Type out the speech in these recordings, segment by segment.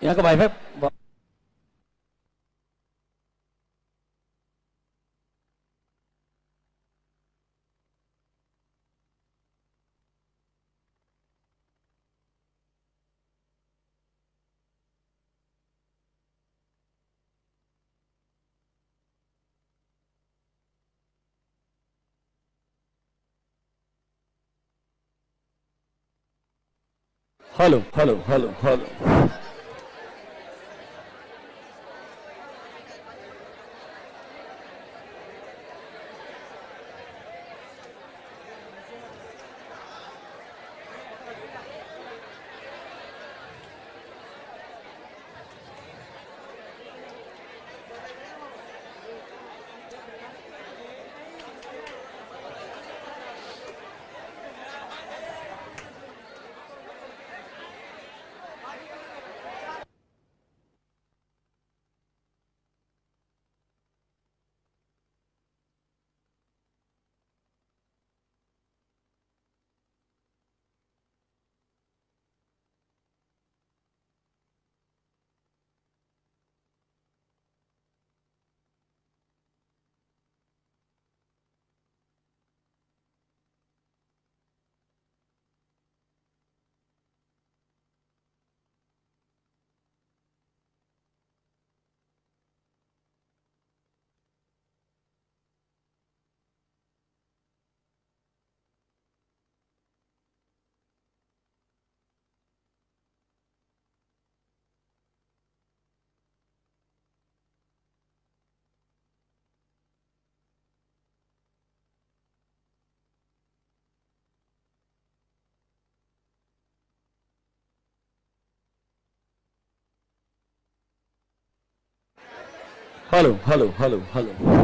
यहाँ का wifi. Hello hello hello hello. Hello hello hello hello.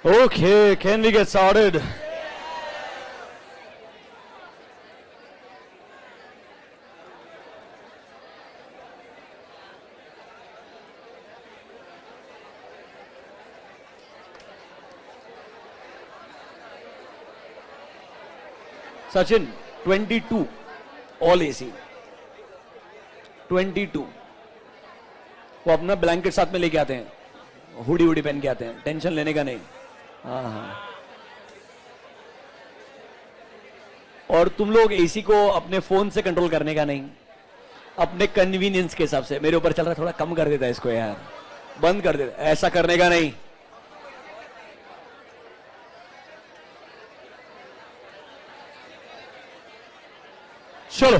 Okay, can we get started? Sachin, 22, all AC. 22. वो अपना blanket साथ में लेके आते हैं, हुडी हुडी पहन के आते हैं, टेंशन लेने का नहीं। हाँ हाँ। और तुम लोग एसी को अपने फोन से कंट्रोल करने का नहीं, अपने कन्वीनियंस के हिसाब से। मेरे ऊपर चल रहा है, थोड़ा कम कर देता है इसको यार, बंद कर देता, ऐसा करने का नहीं। चलो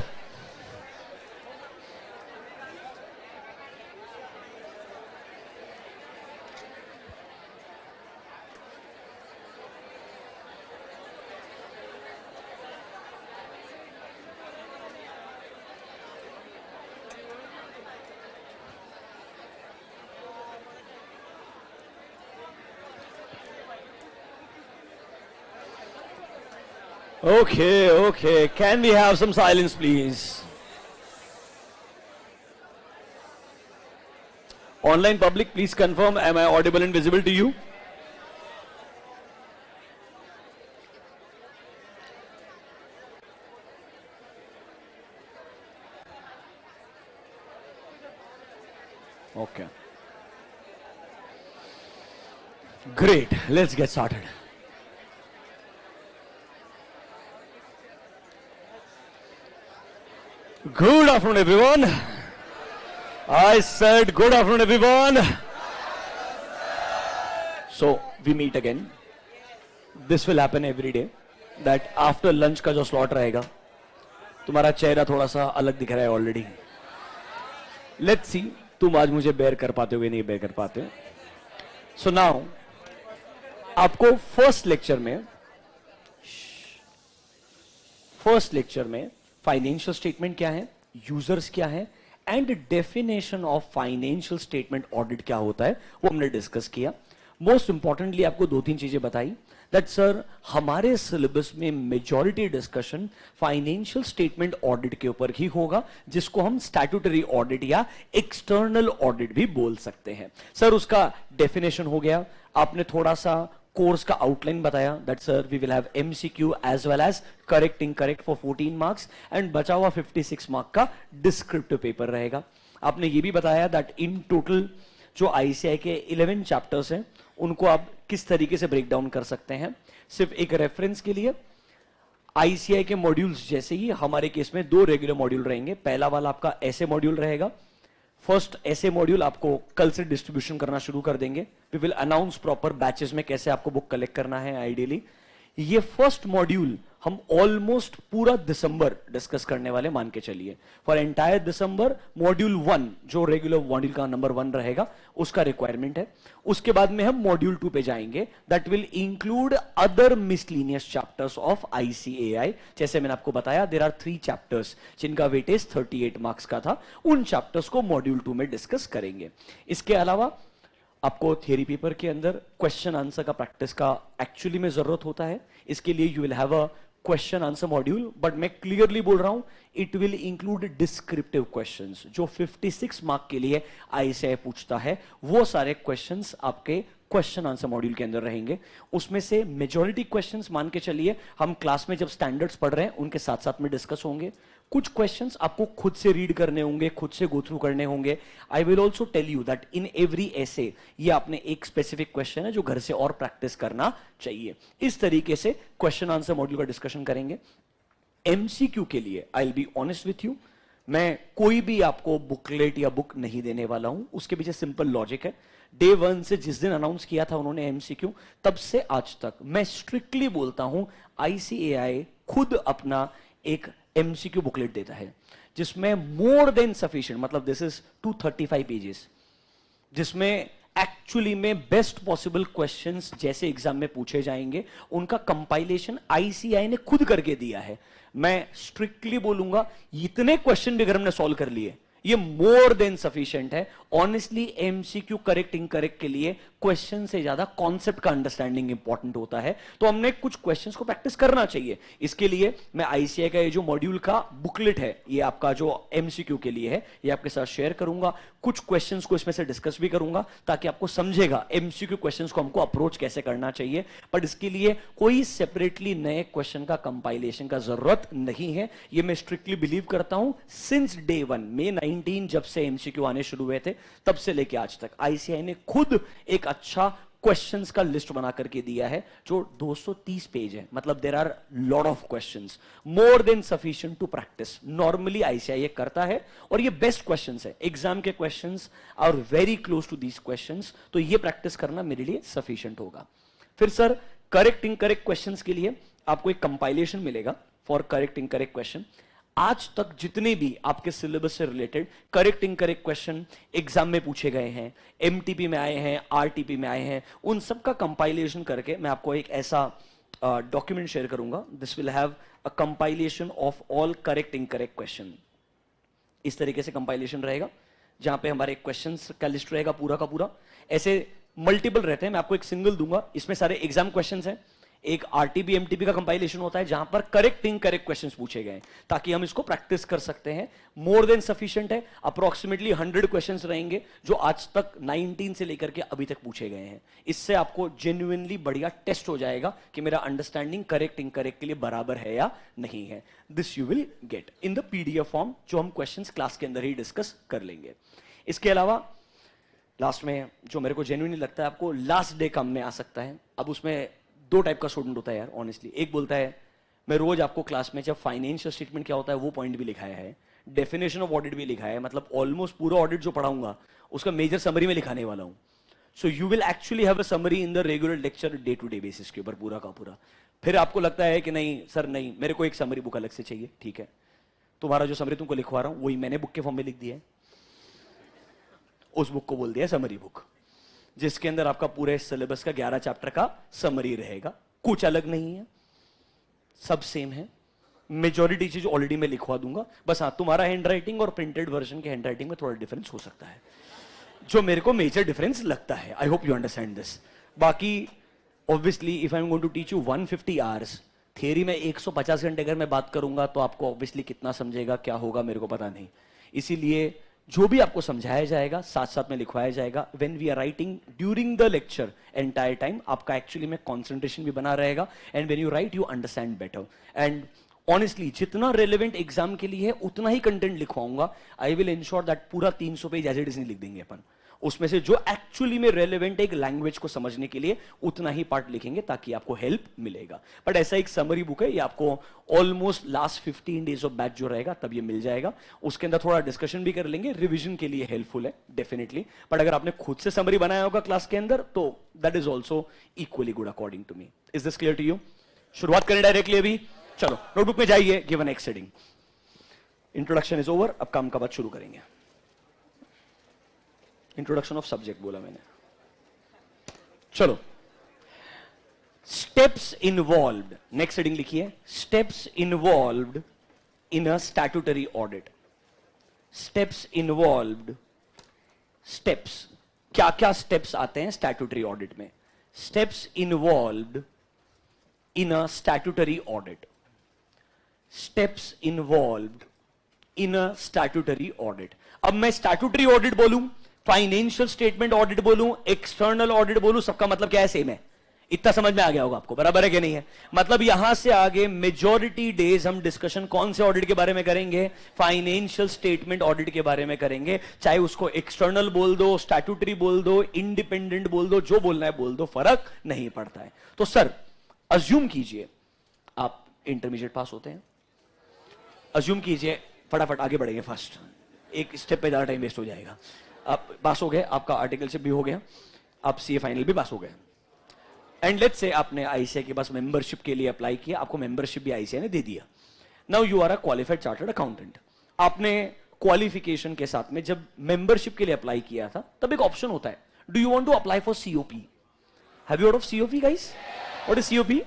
Okay, okay. Can we have some silence, please? Online public, please confirm. Am I audible and visible to you? Okay. Great. Let's get started. Good afternoon, everyone. I said good afternoon, everyone. So we meet again. This will happen every day. That after lunch का जो slot रहेगा, तुम्हारा चेहरा थोड़ा सा अलग दिख रहा है already. Let's see, तुम आज मुझे बेयर कर पाते हो या नहीं बेयर कर पाते हो. So now, आपको फर्स्ट लेक्चर में फाइनेंशियल स्टेटमेंट क्या है, यूजर्स क्या है, and definition of financial statement audit क्या होता है वो हमने डिस्कस किया। मोस्ट इंपॉर्टेंटली आपको 2-3 चीजें बताई दैट सर हमारे सिलेबस में majority discussion financial statement audit के ऊपर ही होगा, जिसको हम स्टैट्यूटरी ऑडिट या एक्सटर्नल ऑडिट भी बोल सकते हैं। सर उसका डेफिनेशन हो गया, आपने थोड़ा सा कोर्स का आउटलाइन बताया that sir we will have MCQ as well as correct incorrect for 14 marks and बचा हुआ 56 मार्क का डिस्क्रिप्टिव पेपर रहेगा। आपने ये भी बताया दैट इन टोटल जो आईसीआई के 11 चैप्टर्स हैं उनको आप किस तरीके से ब्रेक डाउन कर सकते हैं। सिर्फ एक रेफरेंस के लिए आईसीआई के मॉड्यूल्स जैसे ही हमारे केस में 2 रेगुलर मॉड्यूल रहेंगे। पहला वाला आपका ऐसे मॉड्यूल रहेगा, फर्स्ट ऐसे मॉड्यूल आपको कल से डिस्ट्रीब्यूशन करना शुरू कर देंगे। We will announce proper batches में कैसे आपको बुक कलेक्ट करना है आइडियली। ये फर्स्ट मॉड्यूल हम ऑलमोस्ट पूरा दिसंबर डिस्कस करने वाले, मान के चलिए फॉर एंटायर दिसंबर मॉड्यूल 1 जो रेगुलर मॉड्यूल का नंबर 1 रहेगा उसका रिक्वायरमेंट है। उसके बाद में हम मॉड्यूल 2 पे जाएंगे that will include other miscellaneous chapters of ICAI. जैसे मैंने आपको बताया देयर आर 3 चैप्टर्स जिनका वेटेज 38 मार्क्स का था, उन चैप्टर्स को मॉड्यूल 2 में डिस्कस करेंगे। इसके अलावा आपको थियरी पेपर के अंदर क्वेश्चन आंसर का प्रैक्टिस का एक्चुअली में जरूरत होता है। इसके लिए you will have a question answer module, but मैं क्लियरली बोल रहा हूं it will include descriptive questions. जो 56 मार्क के लिए आईसीआई पूछता है वो सारे क्वेश्चंस आपके क्वेश्चन आंसर मॉड्यूल के अंदर रहेंगे। उसमें से मेजॉरिटी क्वेश्चंस मान के चलिए हम क्लास में जब स्टैंडर्ड्स पढ़ रहे हैं उनके साथ साथ में डिस्कस होंगे। कुछ क्वेश्चंस आपको खुद से रीड करने होंगे, खुद से गो थ्रू करने होंगे। I will also tell you that in every essay ये आपने एक स्पेसिफिक क्वेश्चन है जो घर से और प्रैक्टिस करना चाहिए। इस तरीके से क्वेश्चन आंसर मॉड्यूल का डिस्कशन करेंगे। एमसीक्यू के लिए I will be honest with you, मैं कोई भी आपको बुकलेट या बुक नहीं देने वाला हूं। उसके पीछे सिंपल लॉजिक है, डे 1 से जिस दिन अनाउंस किया था उन्होंने एमसीक्यू, तब से आज तक मैं स्ट्रिक्टली बोलता हूं आईसीएआई खुद अपना एक एमसीक्यू बुकलेट देता है जिसमें मोर देन सफिशिएंट, मतलब दिस इज 235 पेजेस, जिसमें एक्चुअली में बेस्ट पॉसिबल क्वेश्चंस जैसे एग्जाम में पूछे जाएंगे उनका कंपाइलेशन आईसीआई ने खुद करके दिया है। मैं स्ट्रिक्टली बोलूंगा इतने क्वेश्चन भी अगर हमने सॉल्व कर लिए ये मोर देन सफिशिएंट है। ऑनेस्टली एमसीक्यू करेक्ट इनकरेक्ट के लिए क्वेश्चन से ज्यादा कॉन्सेप्ट का अंडरस्टैंडिंग इंपॉर्टेंट होता है, तो हमने कुछ क्वेश्चंस को प्रैक्टिस करना चाहिए। इसके लिए मैं आईसीआई का ये जो मॉड्यूल का बुकलेट है ये आपका जो एमसीक्यू के लिए है ये आपके साथ शेयर करूंगा। कुछ क्वेश्चंस को इसमें से डिस्कस भी करूंगा ताकि आपको समझेगा एमसीक्यू क्वेश्चंस को हमको अप्रोच कैसे करना चाहिए। बट इसके लिए कोई सेपरेटली नए क्वेश्चन का कंपाइलेशन का जरूरत नहीं है। ये मैं स्ट्रिक्टली बिलीव करता हूं सिंस डे 1 May 19 जब से एमसीक्यू आने शुरू हुए थे तब से लेके आज तक आईसीआई ने खुद एक अच्छा क्वेश्चंस का लिस्ट बना करके दिया है जो 230 पेज है। मतलब there are lot of questions, more than sufficient to practice. Normally ICI ये करता है और ये बेस्ट क्वेश्चंस है, एग्जाम के questions are very close to these questions, तो ये प्रैक्टिस करना मेरे लिए सफिशिएंट होगा। फिर सर करेक्ट इनकरेक्ट क्वेश्चंस के लिए आपको एक कंपाइलेशन मिलेगा फॉर करेक्ट इनकरेक्ट क्वेश्चन। आज तक जितने भी आपके सिलेबस से related correct incorrect question exam में पूछे गए हैं, एमटीपी में आए हैं, आरटीपी में आए हैं, उन सब का कंपाइलेशन करके मैं आपको एक ऐसा डॉक्यूमेंट शेयर करूंगा। This will have a compilation of all correct incorrect question. इस तरीके से कंपाइलेशन रहेगा जहां पे हमारे क्वेश्चंस का लिस्ट रहेगा पूरा का पूरा। ऐसे मल्टीपल रहते हैं, मैं आपको एक सिंगल दूंगा, इसमें सारे एग्जाम क्वेश्चंस हैं। एक आरटीपी एमटीपी का कंपाइलेशन होता है जहां पर करेक्ट इनकरेक्ट क्वेश्चंस पूछे गए ताकि हम इसको प्रैक्टिस कर सकते हैं। मोर देन सफिशिएंट है, अप्रोक्सीमेटली 100 क्वेश्चंस रहेंगे जो आज तक 19 से लेकर के अभी तक पूछे गए हैं। इससे आपको जेन्युइनली बढ़िया टेस्ट हो जाएगा कि मेरा अंडरस्टैंडिंग करेक्ट इनकरेक्ट के लिए बराबर है या नहीं है। This you will get in the PDF form जो हम क्वेश्चंस क्लास के अंदर ही डिस्कस कर लेंगे। इसके अलावा लास्ट में जो मेरे को जेन्युइनली लगता है आपको लास्ट डे काम में आ सकता है। अब उसमें 2 टाइप का स्टूडेंट होता है यार ऑनेस्टली। एक बोलता है मैं रोज आपको क्लास में जब फाइनेंशियल स्टेटमेंट क्या होता है वो पॉइंट भी लिखाया है, डेफिनेशन ऑफ ऑडिट भी लिखा है, मतलब ऑलमोस्ट पूरा ऑडिट जो पढ़ाऊंगा उसका मेजर समरी में लिखाने वाला हूं। So you will actually have a summary in the regular lecture day to day basis के ऊपर पूरा का पूरा। फिर आपको लगता है कि नहीं सर नहीं मेरे को एक समरी बुक अलग से चाहिए, ठीक है, तुम्हारा जो समरी तुमको लिखवा रहा हूं वही मैंने बुक के फॉर्म में लिख दिया है, उस बुक को बोल दिया समरी बुक, जिसके अंदर आपका पूरे सिलेबस का 11 चैप्टर का समरी रहेगा। कुछ अलग नहीं है, सब सेम है, मेजॉरिटी चीज ऑलरेडी मैं लिखवा दूंगा, बस हाँ तुम्हारा हैंड राइटिंग और प्रिंटेड वर्जन के हैंड राइटिंग में थोड़ा डिफरेंस हो सकता है, जो मेरे को मेजर डिफरेंस लगता है. I hope you understand this. बाकी obviously if I am going to teach you 150 hours, theory में 150 घंटे अगर मैं बात करूंगा तो आपको ऑब्वियसली कितना समझेगा, क्या होगा मेरे को पता नहीं. इसीलिए जो भी आपको समझाया जाएगा साथ साथ में लिखवाया जाएगा. When we are writing during the lecture entire time आपका एक्चुअली में कॉन्सेंट्रेशन भी बना रहेगा, and when you write you understand better. And honestly जितना रेलेवेंट एग्जाम के लिए है उतना ही कंटेंट लिखवाऊंगा. आई विल इंश्योर दैट पूरा 300 पेज एज इट इज नहीं लिख देंगे अपन, उसमें से जो एक्चुअली में रेलेवेंट एक लैंग्वेज को समझने के लिए उतना ही पार्ट लिखेंगे ताकि आपको हेल्प मिलेगा. बट ऐसा एक समरी बुक है, ये आपको almost last 15 days of batch जो रहेगा तब ये मिल जाएगा. उसके अंदर थोड़ा डिस्कशन भी कर लेंगे, रिविजन के लिए हेल्पफुल है डेफिनेटली. बट अगर आपने खुद से समरी बनाया होगा क्लास के अंदर तो that is also equally good according to me. Is this clear to you? शुरुआत करें डायरेक्टली अभी. चलो नोटबुक में जाइए. Given next heading. Introduction is over. अब काम का बात शुरू करेंगे. इंट्रोडक्शन ऑफ सब्जेक्ट बोला मैंने. चलो स्टेप्स इन्वॉल्व्ड. नेक्स्ट हेडिंग लिखिए, steps involved in a statutory audit. Steps involved. Steps, क्या क्या स्टेप्स आते हैं स्टैट्यूटरी ऑडिट में? Steps involved in a statutory audit. Steps involved in a statutory audit. अब मैं स्टैट्यूटरी ऑडिट बोलूं, फाइनेंशियल स्टेटमेंट ऑडिट बोलूं, एक्सटर्नल ऑडिट बोलूं, सबका मतलब क्या है? सेम है. इतना समझ में आ गया होगा आपको, बराबर है कि नहीं है? मतलब यहां से आगे मेजॉरिटी डेज हम डिस्कशन कौन से ऑडिट के बारे में करेंगे? फाइनेंशियल स्टेटमेंट ऑडिट के बारे में करेंगे. चाहे उसको एक्सटर्नल बोल दो, स्टैट्यूटरी बोल दो, इंडिपेंडेंट बोल दो, जो बोलना है बोल दो, फर्क नहीं पड़ता है. तो सर अज्यूम कीजिए आप इंटरमीडिएट पास होते हैं. अज्यूम कीजिए, फटाफट आगे बढ़ेंगे फास्ट, एक स्टेप पे ज्यादा टाइम वेस्ट हो जाएगा. आप पास हो गए, आपका आर्टिकलशिप भी हो गया, आप सीए फाइनल भी पास हो गए, एंड लेट्स से आपने आईसीआई के पास मेंबरशिप के लिए अप्लाई किया, आपको मेंबरशिप भी आईसीआई ने दे दिया. Now you are a qualified chartered accountant. आपने क्वालिफिकेशन के साथ में जब मेंबरशिप के लिए अप्लाई किया था तब एक ऑप्शन होता है, do you want to apply for COP? Have you heard of COP guys? What is COP?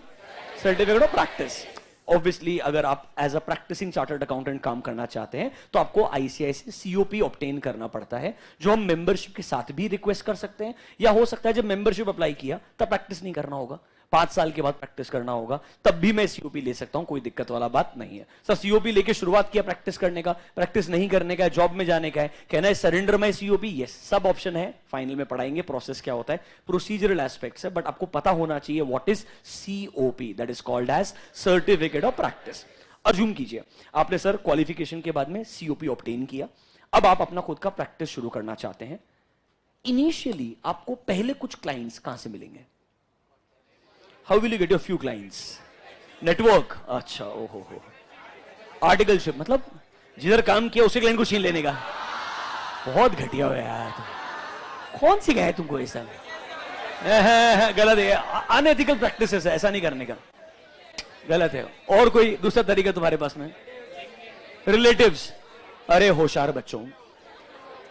Certificate of practice. Obviously अगर आप as a practising chartered accountant काम करना चाहते हैं तो आपको आईसीआई से सीओपी ऑब्टेन करना पड़ता है, जो हम मेंबरशिप के साथ भी रिक्वेस्ट कर सकते हैं, या हो सकता है जब मेंबरशिप अप्लाई किया तब प्रैक्टिस नहीं करना होगा, 5 साल के बाद प्रैक्टिस करना होगा, तब भी मैं सीओपी ले सकता हूं, कोई दिक्कत वाला बात नहीं है. सर सीओपी लेके शुरुआत किया प्रैक्टिस करने का, प्रैक्टिस नहीं करने का, जॉब में जाने का है, कहना है सरेंडर माय सीओपी. यस, सब ऑप्शन है, फाइनल में पढ़ाएंगे प्रोसेस क्या होता है, प्रोसीजरल एस्पेक्ट्स है, बट आपको पता होना चाहिए what is COP, that is called as certificate of practice. Assume कीजिए आपने सर क्वालिफिकेशन के बाद में सीओपी ऑब्टेन किया, अब आप अपना खुद का प्रैक्टिस शुरू करना चाहते हैं. इनिशियली आपको पहले कुछ क्लाइंट्स कहां से मिलेंगे? How will you get your few clients? Network. अच्छा, ओहो हो, आर्टिकलशिप, मतलब जिधर काम किया उसी क्लाइंट को छीन लेने का. बहुत घटिया हो यार, कौन सी गया तुमको ऐसा? गलत है, अनएथिकल प्रैक्टिसेस है, ऐसा नहीं करने का, गलत है. और कोई दूसरा तरीका तुम्हारे पास में? रिलेटिव्स. अरे होशियार बच्चों,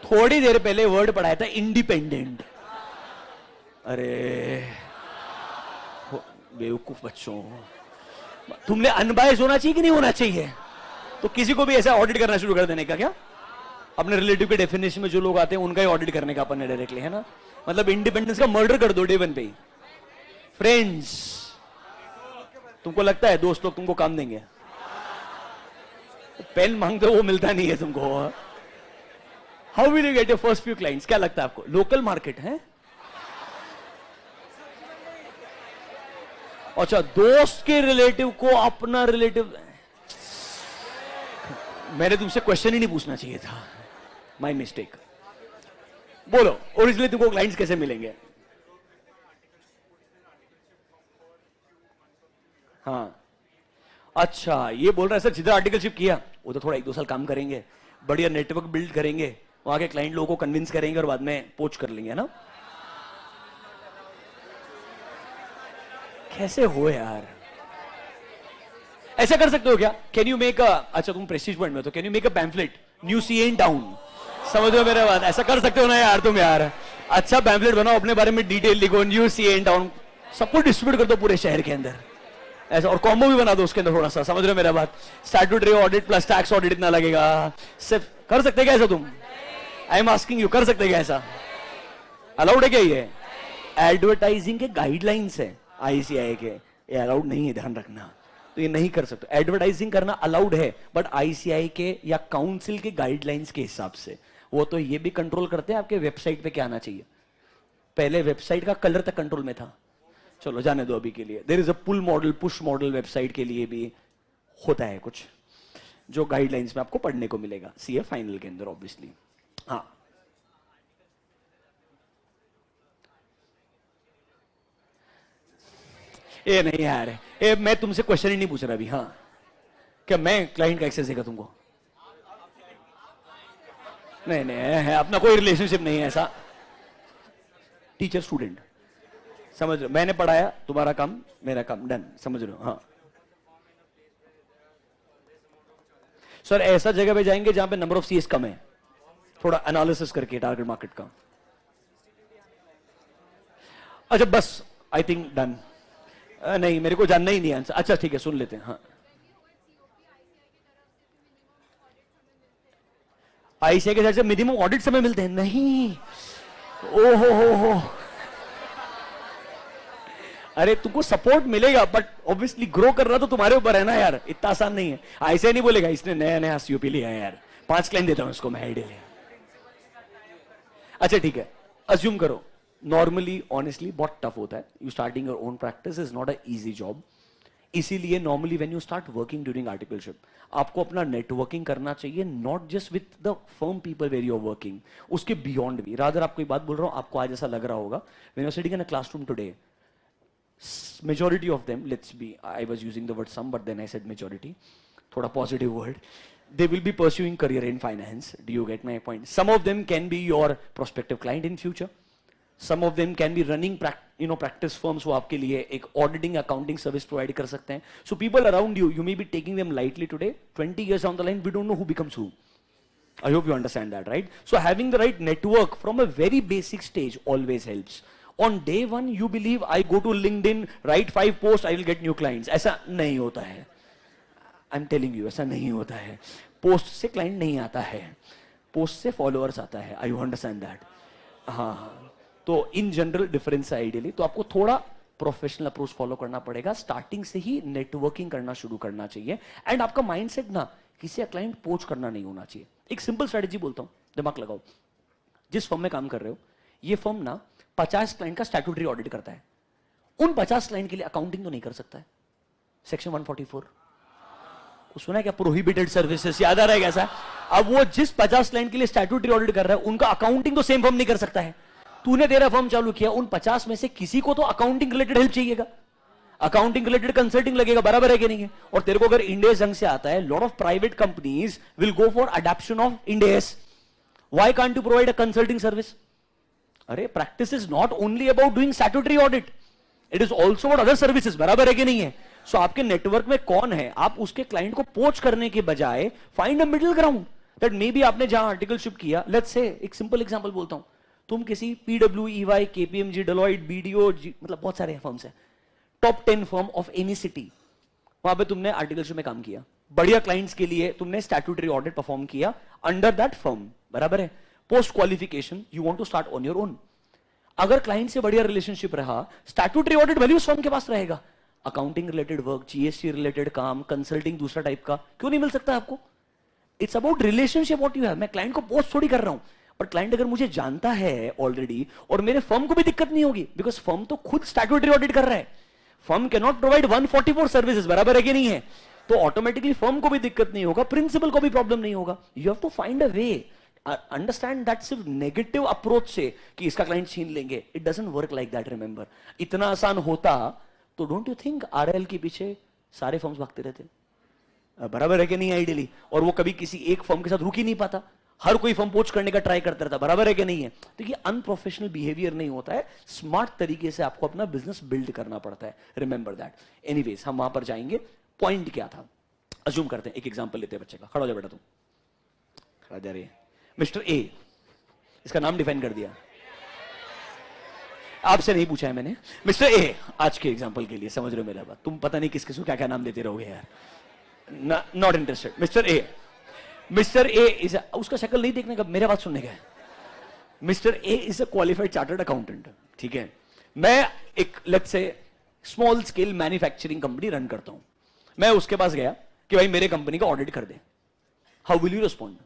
थोड़ी देर पहले वर्ड पढ़ाया था इंडिपेंडेंट. अरे बेवकूफ बच्चों, तुमने अनबायस होना चाहिए कि नहीं होना चाहिए? तो किसी को भी ऐसा ऑडिट करना शुरू कर देने का क्या? अपने रिलेटिव के डेफिनेशन में जो लोग आते हैं उनका ही ऑडिट करने का अपन ने डायरेक्टली, है ना? मतलब इंडिपेंडेंस का मर्डर कर दो डे वन पे ही. फ्रेंड्स, तुमको लगता है दोस्त लोग तुमको काम देंगे? पेन मांगते हो वो मिलता नहीं है तुमको. How will you get your first few clients? क्या लगता है आपको? लोकल मार्केट है? अच्छा, दोस्त के रिलेटिव को अपना रिलेटिव. मैंने तुमसे क्वेश्चन ही नहीं पूछना चाहिए था, माय मिस्टेक. बोलो ओरिजिनली तुमको क्लाइंट्स कैसे मिलेंगे? हाँ, अच्छा ये बोल रहा है सर जिधर आर्टिकलशिप किया वो तो थोड़ा 1-2 साल काम करेंगे, बढ़िया नेटवर्क बिल्ड करेंगे, वहां के क्लाइंट लोगों को कन्विंस करेंगे और बाद में पोच कर लेंगे, है ना? कैसे हो यार, ऐसा कर सकते हो क्या? कैन यू मेक अ, अच्छा तुम प्रेस्टीज पॉइंट में तो can you make a pamphlet, new CA in town? समझ रहे हो मेरे बात? ऐसा कर सकते हो ना यार तुम यार? अच्छा पैम्फलेट बनाओ, अपने बारे में डिटेल लिखो, न्यू सीए इन टाउन, सबको डिस्ट्रीब्यूट कर दो पूरे शहर के अंदर. ऐसा, और कॉम्बो भी बना दो उसके अंदर थोड़ा सा, समझ रहे हो मेरा बात? Statutory audit plus tax audit इतना लगेगा, सिर्फ कर सकते क्या ऐसा तुम? आई एम आस्किंग यू, कर सकते क्या ऐसा? अलाउड है क्या ये? एडवर्टाइजिंग के गाइडलाइंस है आईसीआई के, ये अलाउड नहीं है, ध्यान रखना। तो ये नहीं कर सकते। एडवर्टाइजिंग करना अलाउड है बट आईसीआई के या काउंसिल के गाइडलाइंस के हिसाब से। वो तो ये भी कंट्रोल करते हैं आपके वेबसाइट पे क्या आना चाहिए। पहले वेबसाइट का कलर तक कंट्रोल में था, चलो जाने दो अभी के लिए। There is a pull model, push model website के लिए भी होता है कुछ, जो गाइडलाइंस में आपको पढ़ने को मिलेगा सीए फाइनल के अंदर ऑब्वियसली। हाँ, ये नहीं यार, ये मैं तुमसे क्वेश्चन ही नहीं पूछ रहा अभी। हाँ, क्या मैं क्लाइंट का एक्सेस देगा तुमको? नहीं नहीं है, अपना कोई रिलेशनशिप नहीं है ऐसा। टीचर स्टूडेंट, समझ रहे हो? मैंने पढ़ाया, तुम्हारा काम मेरा काम, डन, समझ रहे हो? हाँ सर, ऐसा जगह पे जाएंगे जहां पे नंबर ऑफ सीएस कम है, थोड़ा एनालिसिस करके टारगेट मार्केट का। अच्छा बस, आई थिंक डन। नहीं, मेरे को जानना ही नहीं आंसर। अच्छा ठीक है, सुन लेते हैं। हाँ, आईसीआई के साइड से मिनिमम ऑडिट समय मिलते हैं? नहीं। ओहो हो, अरे तुमको सपोर्ट मिलेगा बट ऑब्वियसली ग्रो करना तो तुम्हारे ऊपर है ना यार, इतना आसान नहीं है। आईसीआई नहीं बोलेगा इसने नया नया सीओपी लिया है यार, 5 क्लाइंट देता हूं इसको मैं आइडियली। अच्छा ठीक है, अज्यूम करो नॉर्मली ऑनेस्टली बहुत टफ होता है। You starting your own practice is not a easy job. इसीलिए normally when you start working during articleship, आपको अपना नेटवर्किंग करना चाहिए, not just with the firm people where you are working, उसके beyond भी। रादर आपको एक बात बोल रहा हूं, आपको आज ऐसा लग रहा होगा when you are sitting in a classroom today, majority of them, let's be, I was using the word some but then I said majority, thoda positive word, they will be pursuing career in finance. Do you get my point? Some of them can be your prospective client in future, some of them can be running practice firms, wo aapke liye ek auditing accounting service provide kar sakte hain. So people around you, you may be taking them lightly today, 20 years down the line we don't know who becomes who. I hope you understand that, right? So having the right network from a very basic stage always helps. On day one you believe I go to LinkedIn, write 5 posts, I will get new clients. ऐसा नहीं होता है, I'm telling you, ऐसा नहीं होता है। Post से client नहीं आता है, पोस्ट से फॉलोअर्स आता है। आई यू अंडरस्टैंड दैट? हाँ, तो इन जनरल डिफरेंस है आइडियली। तो आपको थोड़ा प्रोफेशनल अप्रोच फॉलो करना पड़ेगा, स्टार्टिंग से ही नेटवर्किंग करना शुरू करना चाहिए। एंड आपका माइंडसेट ना किसी का क्लाइंट पोच करना नहीं होना चाहिए। एक सिंपल स्ट्रेटेजी बोलता हूं, दिमाग लगाओ। जिस फर्म में काम कर रहे हो, ये फर्म ना 50 क्लाइंट का स्टैट्यूटरी ऑडिट करता है, उन 50 क्लाइंट के लिए अकाउंटिंग तो नहीं कर सकता है। सेक्शन 144 सुना है क्या? प्रोहिबिटेड सर्विसेज, याद आ रहा है कैसा? अब वो जिस 50 क्लाइंट के लिए स्टैट्यूटरी ऑडिट कर रहा है, उनका अकाउंटिंग तो सेम फर्म नहीं कर सकता है। तूने तेरा फर्म चालू किया, उन 50 में से किसी को तो अकाउंटिंग रिलेटेड हेल्प चाहिएगा, अकाउंटिंग रिलेटेड कंसल्टिंग लगेगा, बराबर है कि नहीं है? और तेरे को अगर इंडेस ढंग से आता है, lot of private companies will go for adoption of Ind AS. Why can't you provide a consulting service? अरे practice is not only about doing statutory audit, it is also about other services, बराबर है कि नहीं है? सो आपके network में कौन है, आप उसके क्लाइंट को पोच करने के बजाय find a middle ground. That may be आपने जहां आर्टिकलशिप किया, लेट्स से एक सिंपल एग्जांपल बोलता हूं, तुम किसी पीडब्ल्यूईवाई, केपीएमजी, डेलॉइट, बीडीओ, मतलब बहुत सारे फर्म्स हैं, top 10 firm of any city, वहां पे तुमने आर्टिकलशिप में काम किया, बढ़िया क्लाइंट्स के लिए तुमने स्टैट्यूटरी ऑडिट परफॉर्म किया अंडर दैट फर्म, बराबर है? Post qualification you want to start on your own. अगर क्लाइंट से बढ़िया रिलेशनशिप रहा, स्टैट्यूटरी ऑडिट वैल्यू फर्म के पास रहेगा, accounting related work, GST related काम, कंसल्टिंग दूसरा टाइप का क्यों नहीं मिल सकता आपको? It's about relationship what you have. मैं क्लाइंट को पोस्ट थोड़ी कर रहा हूं, पर क्लाइंट अगर मुझे जानता है ऑलरेडी, और मेरे फर्म को भी दिक्कत नहीं होगी, बिकॉज फर्म तो खुद स्टैट्यूटरी ऑडिट कर रहा है। Firm can not provide 144 services, बराबर है कि नहीं है? तो ऑटोमेटिकली फर्म को भी दिक्कत नहीं होगा, प्रिंसिपल को भी प्रॉब्लम नहीं होगा। You have to find a way. Understand that सिर्फ नेगेटिव अप्रोच से कि इसका क्लाइंट छीन लेंगे, it doesn't work like that. Remember, इतना आसान होता तो डोंट यू थिंक आरएल के पीछे सारे फर्म्स भागते रहते, बराबर है कि नहीं आइडियली? और वो कभी किसी एक फर्म के साथ रुक ही नहीं पाता, हर कोई फर्म पोच करने का ट्राई करता रहता, बराबर है कि नहीं है? तो ये अनप्रोफेशनल बिहेवियर नहीं होता है, स्मार्ट तरीके से आपको अपना बिजनेस बिल्ड करना पड़ता है। Remember that. एनीवेज, हम वहां पर जाएंगे। पॉइंट क्या था, अज्यूम करते हैं, एक एग्जांपल लेते हैं बच्चे का। खड़ा हो जा बेटा, तुम खड़ा जा रही है। मिस्टर ए, इसका नाम डिफाइन कर दिया। आपसे नहीं पूछा है मैंने। मिस्टर ए, आज के एग्जांपल के लिए समझ रहे हो मेरा बात, तुम पता नहीं किस किस को क्या क्या नाम देते रहोगे यार, not interested. Mister A is, उसका शक्ल नहीं देखने का, मेरे बात सुनने का है। Mister A is a qualified chartered accountant, ठीक है। मैं एक let's say small scale manufacturing company run करता हूं। मैं उसके पास गया कि भाई मेरे कंपनी का ऑडिट कर दे। How will you respond?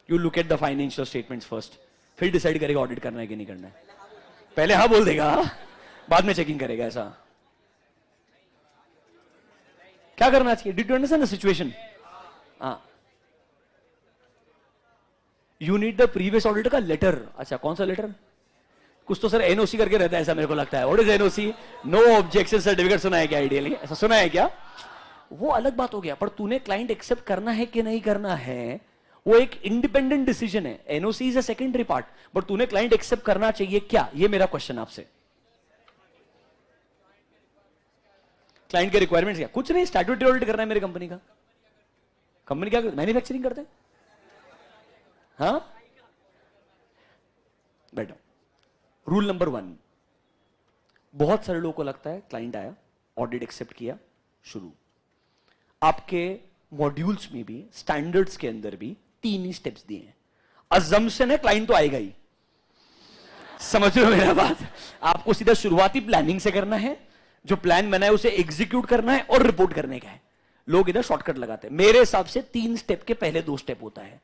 You look at the financial statements first, फिर डिसाइड करेगा ऑडिट करना है कि नहीं करना है। पहले हाँ बोल देगा, बाद में चेकिंग करेगा। ऐसा क्या करना चाहिए? Did you understand the situation? हाँ, you need the previous audit का लेटर। अच्छा, कौन सा लेटर? कुछ तो सर एनओसी करके रहता है, ऐसा मेरे को लगता है। What is NOC? No objection certificate. सुना है क्या? आइडियली ऐसा सुना है क्या? वो अलग बात हो गया, पर तूने क्लाइंट एक्सेप्ट करना है कि नहीं करना है, वो एक इंडिपेंडेंट डिसीजन है। NOC is a secondary part, but तूने क्लाइंट एक्सेप्ट करना चाहिए क्या, ये मेरा क्वेश्चन आपसे। क्लाइंट के रिक्वायरमेंट्स क्या? कुछ नहीं, स्टैट्यूटरी ऑडिट करना है मेरी कंपनी का। कंपनी क्या मैन्युफैक्चरिंग करते हैं? हाँ, बैठो। रूल नंबर 1, बहुत सारे लोगों को लगता है क्लाइंट आया, ऑडिट एक्सेप्ट किया, शुरू। आपके मॉड्यूल्स में भी, स्टैंडर्ड्स के अंदर भी 3 ही स्टेप्स दिए हैं। अजम्पशन है क्लाइंट तो आएगा ही, समझ रहे हो मेरा बात? आपको सीधा शुरुआती प्लानिंग से करना है, जो प्लान बना है उसे एग्जीक्यूट करना है और रिपोर्ट करने का है। लोग इधर शॉर्टकट लगाते हैं। मेरे हिसाब से 3 स्टेप के पहले 2 स्टेप होता है।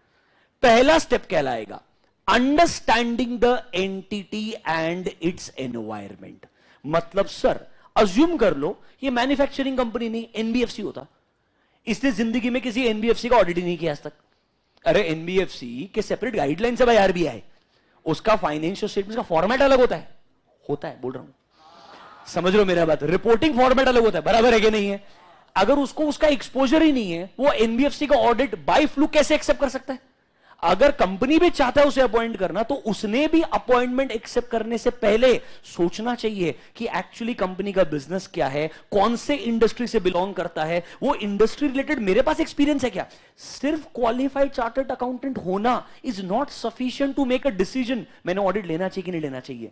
पहला स्टेप कहलाएगा understanding the entity and its environment. मतलब सर, अज्यूम कर लो ये मैन्युफैक्चरिंग कंपनी नहीं, एनबीएफसी होता, इसने जिंदगी में किसी एनबीएफसी का ऑडिट ही नहीं किया आज तक। अरे एनबीएफसी के सेपरेट गाइडलाइंस है भाई, आरबीआई, उसका फाइनेंशियल स्टेटमेंट का फॉर्मेट अलग होता है बोल रहा हूं, समझ रहे हो मेरा बात? रिपोर्टिंग फॉर्मेट अलग होता है, बराबर है कि नहीं है? अगर उसको उसका एक्सपोजर ही नहीं है, वो एनबीएफसी का ऑडिट बाय फ्लू कैसे एक्सेप्ट कर सकता है? अगर कंपनी भी चाहता है उसे अपॉइंट करना, तो उसने भी अपॉइंटमेंट एक्सेप्ट करने से पहले सोचना चाहिए कि एक्चुअली कंपनी का बिजनेस क्या है, कौन से इंडस्ट्री से बिलोंग करता है, वो इंडस्ट्री रिलेटेड मेरे पास एक्सपीरियंस है क्या? सिर्फ क्वालिफाइड चार्टर्ड अकाउंटेंट होना is not sufficient to make a decision मैंने ऑडिट लेना चाहिए कि नहीं लेना चाहिए।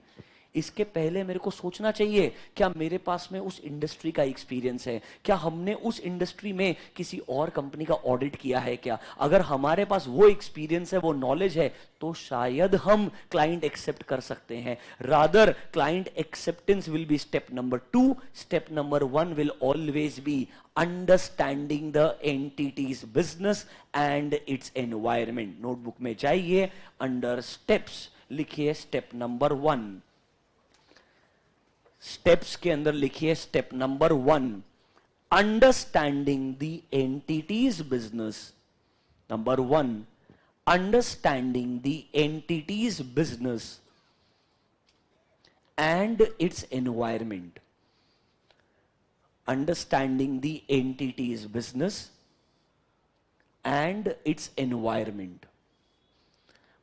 इसके पहले मेरे को सोचना चाहिए, क्या मेरे पास में उस इंडस्ट्री का एक्सपीरियंस है, क्या हमने उस इंडस्ट्री में किसी और कंपनी का ऑडिट किया है क्या? अगर हमारे पास वो एक्सपीरियंस है, वो नॉलेज है, तो शायद हम क्लाइंट एक्सेप्ट कर सकते हैं। Rather client acceptance will be step number 2। Step number 1 will always be understanding the entities business and its environment. Notebook में जाइए, अंडर स्टेप्स लिखिए स्टेप नंबर 1। स्टेप्स के अंदर लिखिए step number 1, understanding the entities business. Number 1, understanding the entities business and its environment. Understanding the entities business and its environment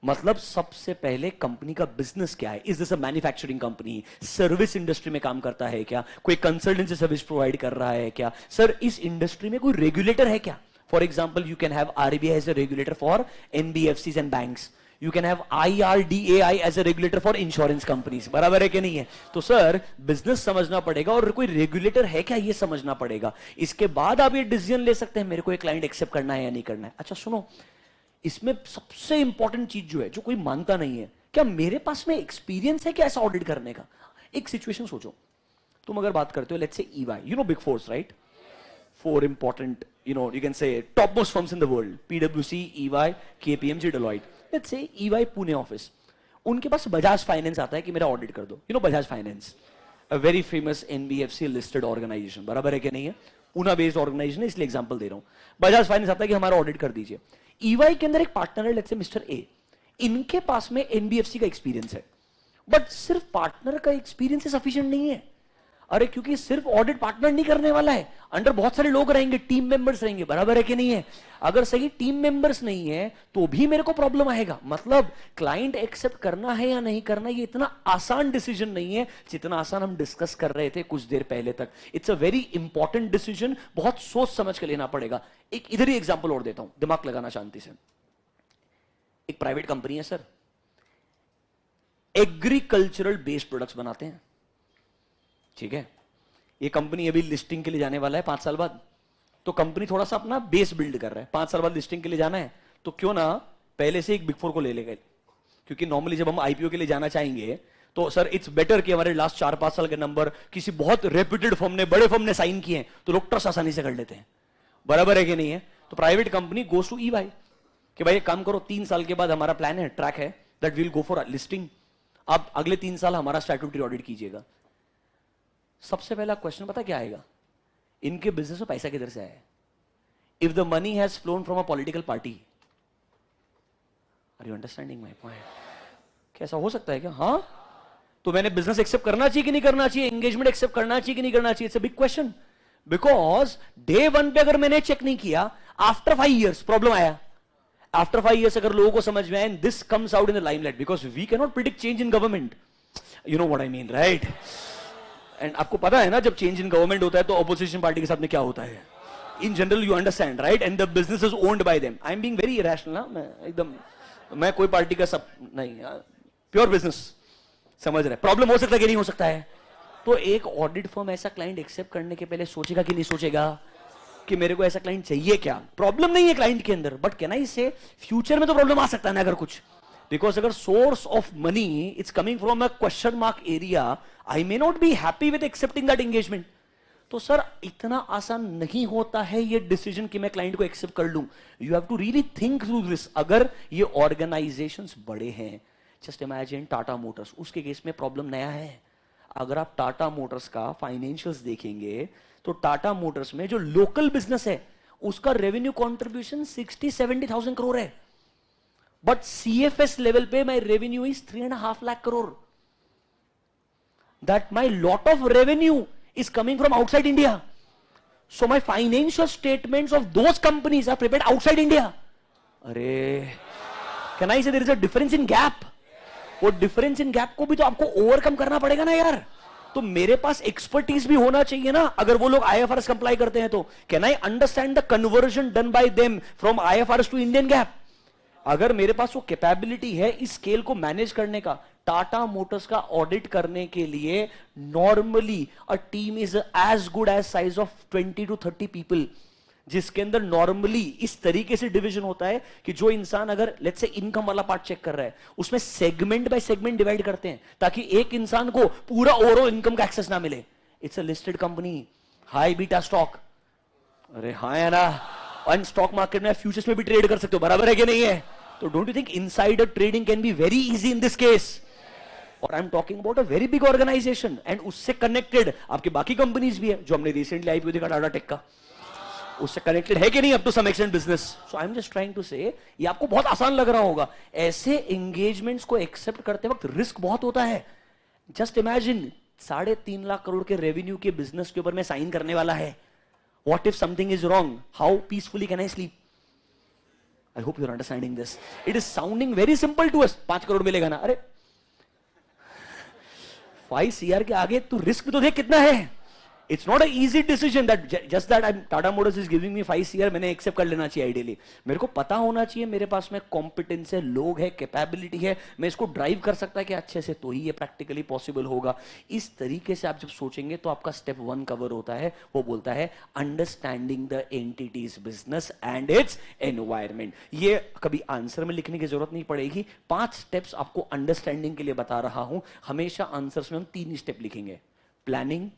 मतलब सबसे पहले company का बिजनेस क्या है। Is this a manufacturing company? Service industry में काम करता है क्या? कोई कंसल्टेंसी सर्विस प्रोवाइड कर रहा है क्या? सर, इस इंडस्ट्री में कोई रेगुलेटर है क्या? For example, you can have RBI as a regulator for NBFCs and banks, you can have IRDAI as a regulator for insurance companies, बराबर है कि नहीं है? तो सर, बिजनेस समझना पड़ेगा और कोई रेगुलेटर है क्या, ये समझना पड़ेगा। इसके बाद आप ये डिसीजन ले सकते हैं मेरे को ये क्लाइंट एक्सेप्ट करना है या नहीं करना है। अच्छा सुनो, इसमें सबसे इंपॉर्टेंट चीज जो है, जो कोई मानता नहीं है, क्या मेरे पास में एक्सपीरियंस है क्या ऐसा ऑडिट करने का? एक सिचुएशन सोचो, तुम अगर बात करते हो let's say EY, you know big force right, 4 important you can say top most firms in the world, PwC, EY, KPMG, Deloitte. Let's say EY Pune office, उनके पास बजाज फाइनेंस आता है कि मेरा ऑडिट कर दो। Bajaj finance, a very famous NBFC listed organisation, बराबर है कि नहीं है? पूना बेस्ड ऑर्गेनाइजेशन है, इसलिए एग्जांपल दे रहा हूं। बजाज फाइनेंस आता है कि हमारा ऑडिट कर दीजिए। EY के अंदर एक पार्टनर है लेट्स से मिस्टर ए, इनके पास में एनबीएफसी का एक्सपीरियंस है, बट सिर्फ पार्टनर का एक्सपीरियंस सफिशिएंट नहीं है। अरे क्योंकि सिर्फ ऑडिट पार्टनर नहीं करने वाला है, अंडर बहुत सारे लोग रहेंगे, टीम मेंबर्स रहेंगे, बराबर है कि नहीं है? अगर सही टीम मेंबर्स नहीं है तो भी मेरे को प्रॉब्लम आएगा। मतलब क्लाइंट एक्सेप्ट करना है या नहीं करना, ये इतना आसान डिसीजन नहीं है जितना आसान हम डिस्कस कर रहे थे कुछ देर पहले तक। It's a very important decision, बहुत सोच समझ के लेना पड़ेगा। एक इधर ही एग्जांपल और देता हूं, दिमाग लगाना शांति से। एक प्राइवेट कंपनी है सर, एग्रीकल्चरल बेस्ड प्रोडक्ट्स बनाते हैं, ठीक है। ये कंपनी अभी लिस्टिंग के लिए जाने वाला है 5 साल बाद, तो कंपनी थोड़ा सा अपना बेस बिल्ड कर रहा है। 5 साल बाद लिस्टिंग के लिए जाना है, तो क्यों ना पहले से एक बिग फोर को ले लेगा, क्योंकि नॉर्मली जब हम आईपीओ के लिए जाना चाहेंगे तो सर इट्स बेटर कि हमारे लास्ट 4-5 साल के नंबर किसी बहुत रेप्यूटेड फर्म ने, बड़े फर्म ने साइन किए हैं, तो लोग ट्रस्ट आसानी से कर लेते हैं, बराबर है कि नहीं है। तो private company goes to EY कि भाई एक काम करो, 3 साल के बाद हमारा प्लान है, ट्रैक है, that will go for listing, आप अगले 3 साल हमारा स्टैट्यूटरी ऑडिट कीजिएगा। सबसे पहला क्वेश्चन पता क्या आएगा, इनके बिजनेस में पैसा किधर से आया? If the money has flown from a political party, are you understanding my point? कैसा हो सकता है क्या? हाँ, तो मैंने बिजनेस एक्सेप्ट करना चाहिए कि नहीं करना चाहिए, एंगेजमेंट एक्सेप्ट करना चाहिए कि नहीं करना चाहिए? It's a big question, because day 1 पे अगर मैंने चेक नहीं किया, आफ्टर 5 years प्रॉब्लम आया। आफ्टर 5 years अगर लोगों को समझ में आया, and this comes out in the limelight, because we can not predict change in government, you know what I mean, right? And आपको पता है ना, जब चेंज इन गवर्नमेंट होता है तो ऑपोजिशन पार्टी के साथ में क्या होता है, in general you understand, right? And the business is owned by them. I am being very irrational ना, मैं कोई पार्टी का सब नहीं, प्योर बिजनेस, समझ रहे? प्रॉब्लम हो सकता है कि नहीं हो सकता है? तो एक ऑडिट फर्म ऐसा क्लाइंट एक्सेप्ट करने के पहले सोचेगा कि नहीं सोचेगा कि मेरे को ऐसा क्लाइंट चाहिए क्या? प्रॉब्लम नहीं है क्लाइंट के अंदर, बट कैन आई से फ्यूचर में तो प्रॉब्लम आ सकता है ना अगर कुछ, बिकॉज अगर source of money it's coming from a question mark area, I may not be happy with accepting that engagement. तो सर इतना आसान नहीं होता है ये डिसीजन कि मैं क्लाइंट को एक्सेप्ट कर लूं। You have to really think through this. अगर ये ऑर्गेनाइजेशंस बड़े हैं, जस्ट इमेजिन टाटा मोटर्स, उसके केस में प्रॉब्लम नया है। अगर आप टाटा मोटर्स का फाइनेंशियल्स देखेंगे तो टाटा मोटर्स में जो लोकल बिजनेस है उसका रेवेन्यू कंट्रीब्यूशन 60-70,000 करोड़ है, बट सीएफएस लेवल पे my revenue is 3.5 lakh crore. That my lot of revenue is coming from outside India. So my financial statements of those companies are prepared outside India. अरे, can I say there is a difference in gap? वो difference in gap को भी तो आपको overcome करना पड़ेगा ना यार। तो मेरे पास expertise भी होना चाहिए ना, अगर वो लोग IFRS कंप्लाई करते हैं तो। Can I understand the conversion done by them from IFRS to Indian gap? अगर मेरे पास वो कैपेबिलिटी है इस स्केल को मैनेज करने का, टाटा मोटर्स का ऑडिट करने के लिए normally a team is as good as size of 20 to 30 people, जिसके अंदर नॉर्मली इस तरीके से डिवीजन होता है कि जो इंसान अगर लेट्स से इनकम वाला पार्ट चेक कर रहा है, उसमें सेगमेंट बाय सेगमेंट डिवाइड करते हैं ताकि एक इंसान को पूरा ओवरऑल इनकम का एक्सेस ना मिले। It's a listed company, high beta stock. अरे हाँ है ना, और स्टॉक मार्केट में फ्यूचर्स में भी ट्रेड कर सकते हो, बराबर है कि नहीं है? तो don't you think insider trading can be very easy in this case? और I am talking about a very big organization, and उससे कनेक्टेड आपकी बाकी कंपनीज भी है, जो हमने रिसेंटली आईपीओ देखा टाटा टेक का, उससे कनेक्टेड है कि नहीं up to some extent business. So I am just trying to say, ये आपको बहुत आसान लग रहा होगा, ऐसे एंगेजमेंट्स को एक्सेप्ट करते वक्त रिस्क बहुत होता है। जस्ट इमेजिन 3.5 लाख करोड़ के रेवेन्यू के बिजनेस के ऊपर मैं साइन करने वाला है। What if something is wrong? How peacefully can I sleep? I hope you're understanding this. It is sounding very simple to us. 5 crore मिलेगा ना, अरे 5 CR के आगे तू रिस्क तो देख कितना है। It's not an easy decision that just that Tata Motors is giving me 5 CR, मैंने एक्सेप्ट कर लेना चाहिए आइडियली। मेरे को पता होना चाहिए मेरे पास में कॉम्पिटेंस है, लोग है, कैपेबिलिटी है, मैं इसको ड्राइव कर सकता है कि अच्छे से, तो ही ये प्रैक्टिकली पॉसिबल होगा। इस तरीके से आप जब सोचेंगे तो आपका स्टेप 1 कवर होता है, वो बोलता है understanding the entities business and its environment. ये कभी आंसर में लिखने की जरूरत नहीं पड़ेगी, 5 स्टेप्स आपको अंडरस्टैंडिंग के लिए बता रहा हूं। हमेशा आंसर्स में हम 3 स्टेप लिखेंगे, प्लानिंग,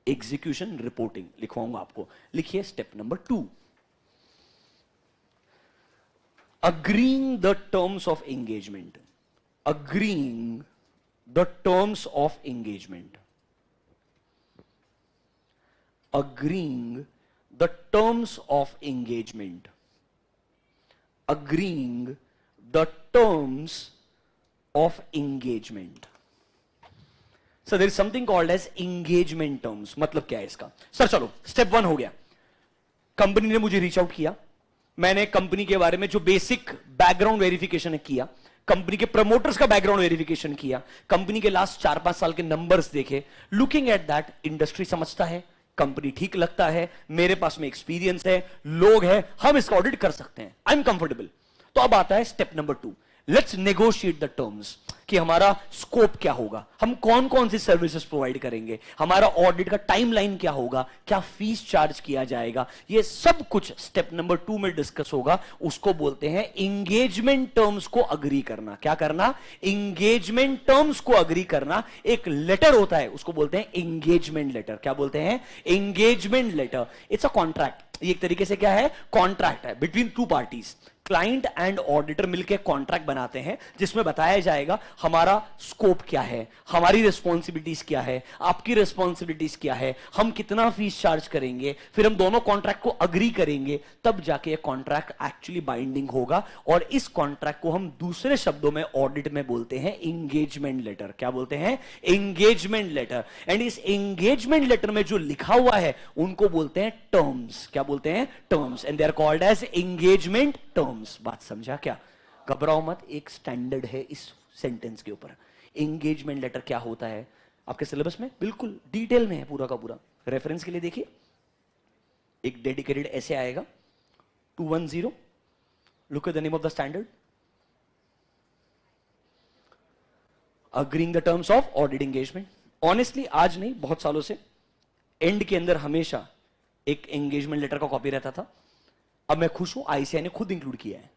एग्जीक्यूशन, रिपोर्टिंग। लिखवाऊंगा आपको, लिखिए step number 2, agreeing the terms of engagement. Agreeing the terms of engagement, agreeing the terms of engagement, agreeing the terms of engagement. Sir there is something called as engagement terms. मतलब क्या है इसका? Sir चलो step 1 हो गया, company ने मुझे reach out किया, मैंने कंपनी के बारे में जो बेसिक बैकग्राउंड वेरिफिकेशन किया, कंपनी के प्रमोटर्स का बैकग्राउंड वेरिफिकेशन किया, कंपनी के लास्ट 4-5 साल के नंबर्स देखे, लुकिंग एट दैट इंडस्ट्री समझता है, कंपनी ठीक लगता है, मेरे पास में एक्सपीरियंस है, लोग हैं, हम इसका ऑडिट कर सकते हैं, आई एम कंफर्टेबल। तो अब आता है step number 2, let's negotiate the terms कि हमारा स्कोप क्या होगा, हम कौन कौन सी सर्विसेज प्रोवाइड करेंगे, हमारा ऑडिट का टाइमलाइन क्या होगा, क्या फीस चार्ज किया जाएगा, ये सब कुछ स्टेप नंबर 2 में डिस्कस होगा। उसको बोलते हैं इंगेजमेंट टर्म्स को अग्री करना। क्या करना? इंगेजमेंट टर्म्स को अग्री करना। एक लेटर होता है, उसको बोलते हैं इंगेजमेंट लेटर। क्या बोलते हैं? Engagement letter. It's a contract. ये एक तरीके से क्या है? कॉन्ट्रैक्ट है between two parties. Client and auditor मिलकर कॉन्ट्रैक्ट बनाते हैं जिसमें बताया जाएगा हमारा स्कोप क्या है, हमारी रिस्पॉन्सिबिलिटीज क्या है, आपकी रिस्पॉन्सिबिलिटीज क्या है, हम कितना फीस चार्ज करेंगे, फिर हम दोनों कॉन्ट्रैक्ट को अग्री करेंगे, तब जाके ये कॉन्ट्रैक्ट एक्चुअली बाइंडिंग होगा। और इस कॉन्ट्रैक्ट को हम दूसरे शब्दों में ऑडिट में बोलते हैं इंगेजमेंट लेटर। क्या बोलते हैं? Engagement letter. एंड इस इंगेजमेंट लेटर में जो लिखा हुआ है उनको बोलते हैं टर्म्स। क्या बोलते हैं? Terms. And they are called as engagement terms. बात समझा क्या? घबराओ मत, एक स्टैंडर्ड है इस सेंटेंस के ऊपर। एंगेजमेंट लेटर क्या होता है आपके सिलेबस में बिल्कुल डिटेल में है पूरा का पूरा। रेफरेंस के लिए देखिए, एक डेडिकेटेड ऐसे आएगा 210। Look at the name of the standard, agreeing the terms of audit engagement. Honestly आज नहीं, बहुत सालों से एंड के अंदर हमेशा एक एंगेजमेंट लेटर का कॉपी रहता था। अब मैं खुश हूं, आईसीआई ने खुद इंक्लूड किया है।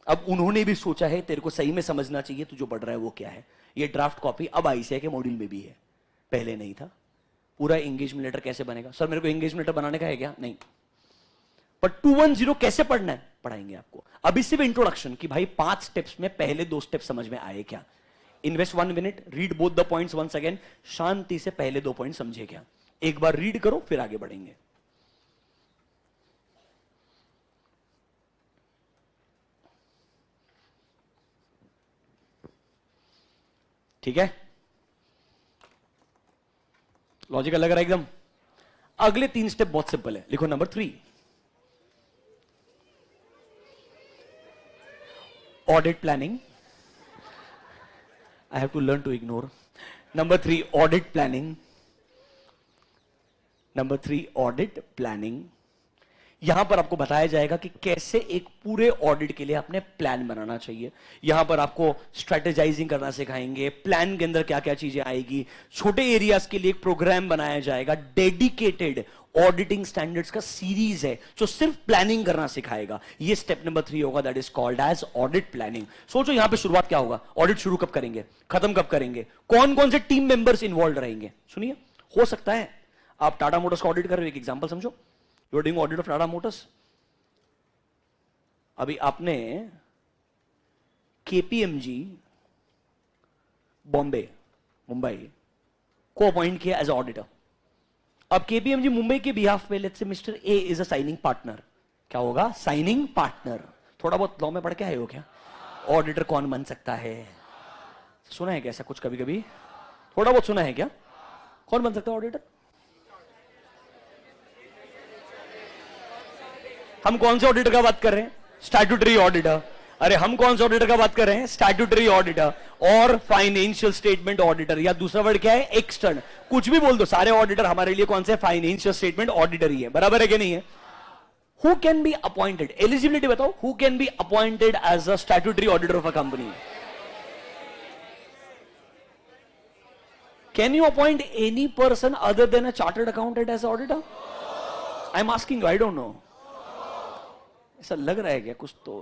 अब उन्होंने भी सोचा है तेरे को सही में समझना चाहिए, तू जो पढ़ रहा है वो क्या है। ये ड्राफ्ट कॉपी अब आईसीआई के मॉड्यूल में भी है, पहले नहीं था। पूरा एंगेजमेंट लेटर कैसे बनेगा? सर मेरे को एंगेजमेंट लेटर बनाने का है क्या? नहीं। पर 210 कैसे पढ़ना है पढ़ाएंगे आपको। अभी सिर्फ इंट्रोडक्शन कि भाई 5 स्टेप्स में पहले 2 स्टेप समझ में आए क्या। Invest 1 minute, read both the points once again. शांति से पहले 2 पॉइंट समझे क्या, एक बार रीड करो फिर आगे बढ़ेंगे। ठीक है? लॉजिक अलग रहा एकदम। अगले 3 स्टेप बहुत सिंपल है, लिखो number 3 audit planning. I have to learn to ignore. Number 3 audit planning. Number 3 audit planning. यहां पर आपको बताया जाएगा कि कैसे एक पूरे ऑडिट के लिए आपने प्लान बनाना चाहिए। यहां पर आपको स्ट्रेटेजाइजिंग करना सिखाएंगे, प्लान के अंदर क्या क्या चीजें आएगी, छोटे एरियाज के लिए एक प्रोग्राम बनाया जाएगा, डेडिकेटेड ऑडिटिंग स्टैंडर्ड्स का सीरीज है जो सिर्फ प्लानिंग करना सिखाएगा। ये स्टेप नंबर 3 होगा, that is called as audit planning. सोचो यहां पे शुरुआत क्या होगा, ऑडिट शुरू कब करेंगे, खत्म कब करेंगे, कौन कौन से टीम मेंबर्स इन्वॉल्व रहेंगे। सुनिए, हो सकता है आप टाटा मोटर्स का ऑडिट कर रहे हो, एक एग्जांपल समझो, you are doing audit of Tata Motors. अभी आपने केपीएमजी बॉम्बे मुंबई को अपॉइंट किया एज ऑडिटर। अब केपीएमजी मुंबई के बिहाफ पे let's say mister A is a signing partner. क्या होगा? Signing partner. थोड़ा बहुत लॉ में पढ़ के आए हो क्या? ऑडिटर कौन बन सकता है? सुना है क्या ऐसा कुछ कभी कभी? थोड़ा बहुत सुना है क्या? कौन बन सकता है ऑडिटर? हम कौन से ऑडिटर का बात कर रहे हैं? Statutory auditor. अरे हम कौन से ऑडिटर का बात कर रहे हैं? स्टैट्यूटरी ऑडिटर और फाइनेंशियल स्टेटमेंट ऑडिटर, या दूसरा वर्ड क्या है? एक्सटर्न। कुछ भी बोल दो, सारे ऑडिटर हमारे लिए कौन से? फाइनेंशियल स्टेटमेंट ऑडिटर ही है। बराबर है कि नहीं है? Who can be appointed? Eligibility बताओ, who can be appointed as a statutory auditor of a company? Can you appoint any person other than a chartered accountant as auditor? I am asking you, I don't know. ऐसा लग रहा है क्या कुछ तो?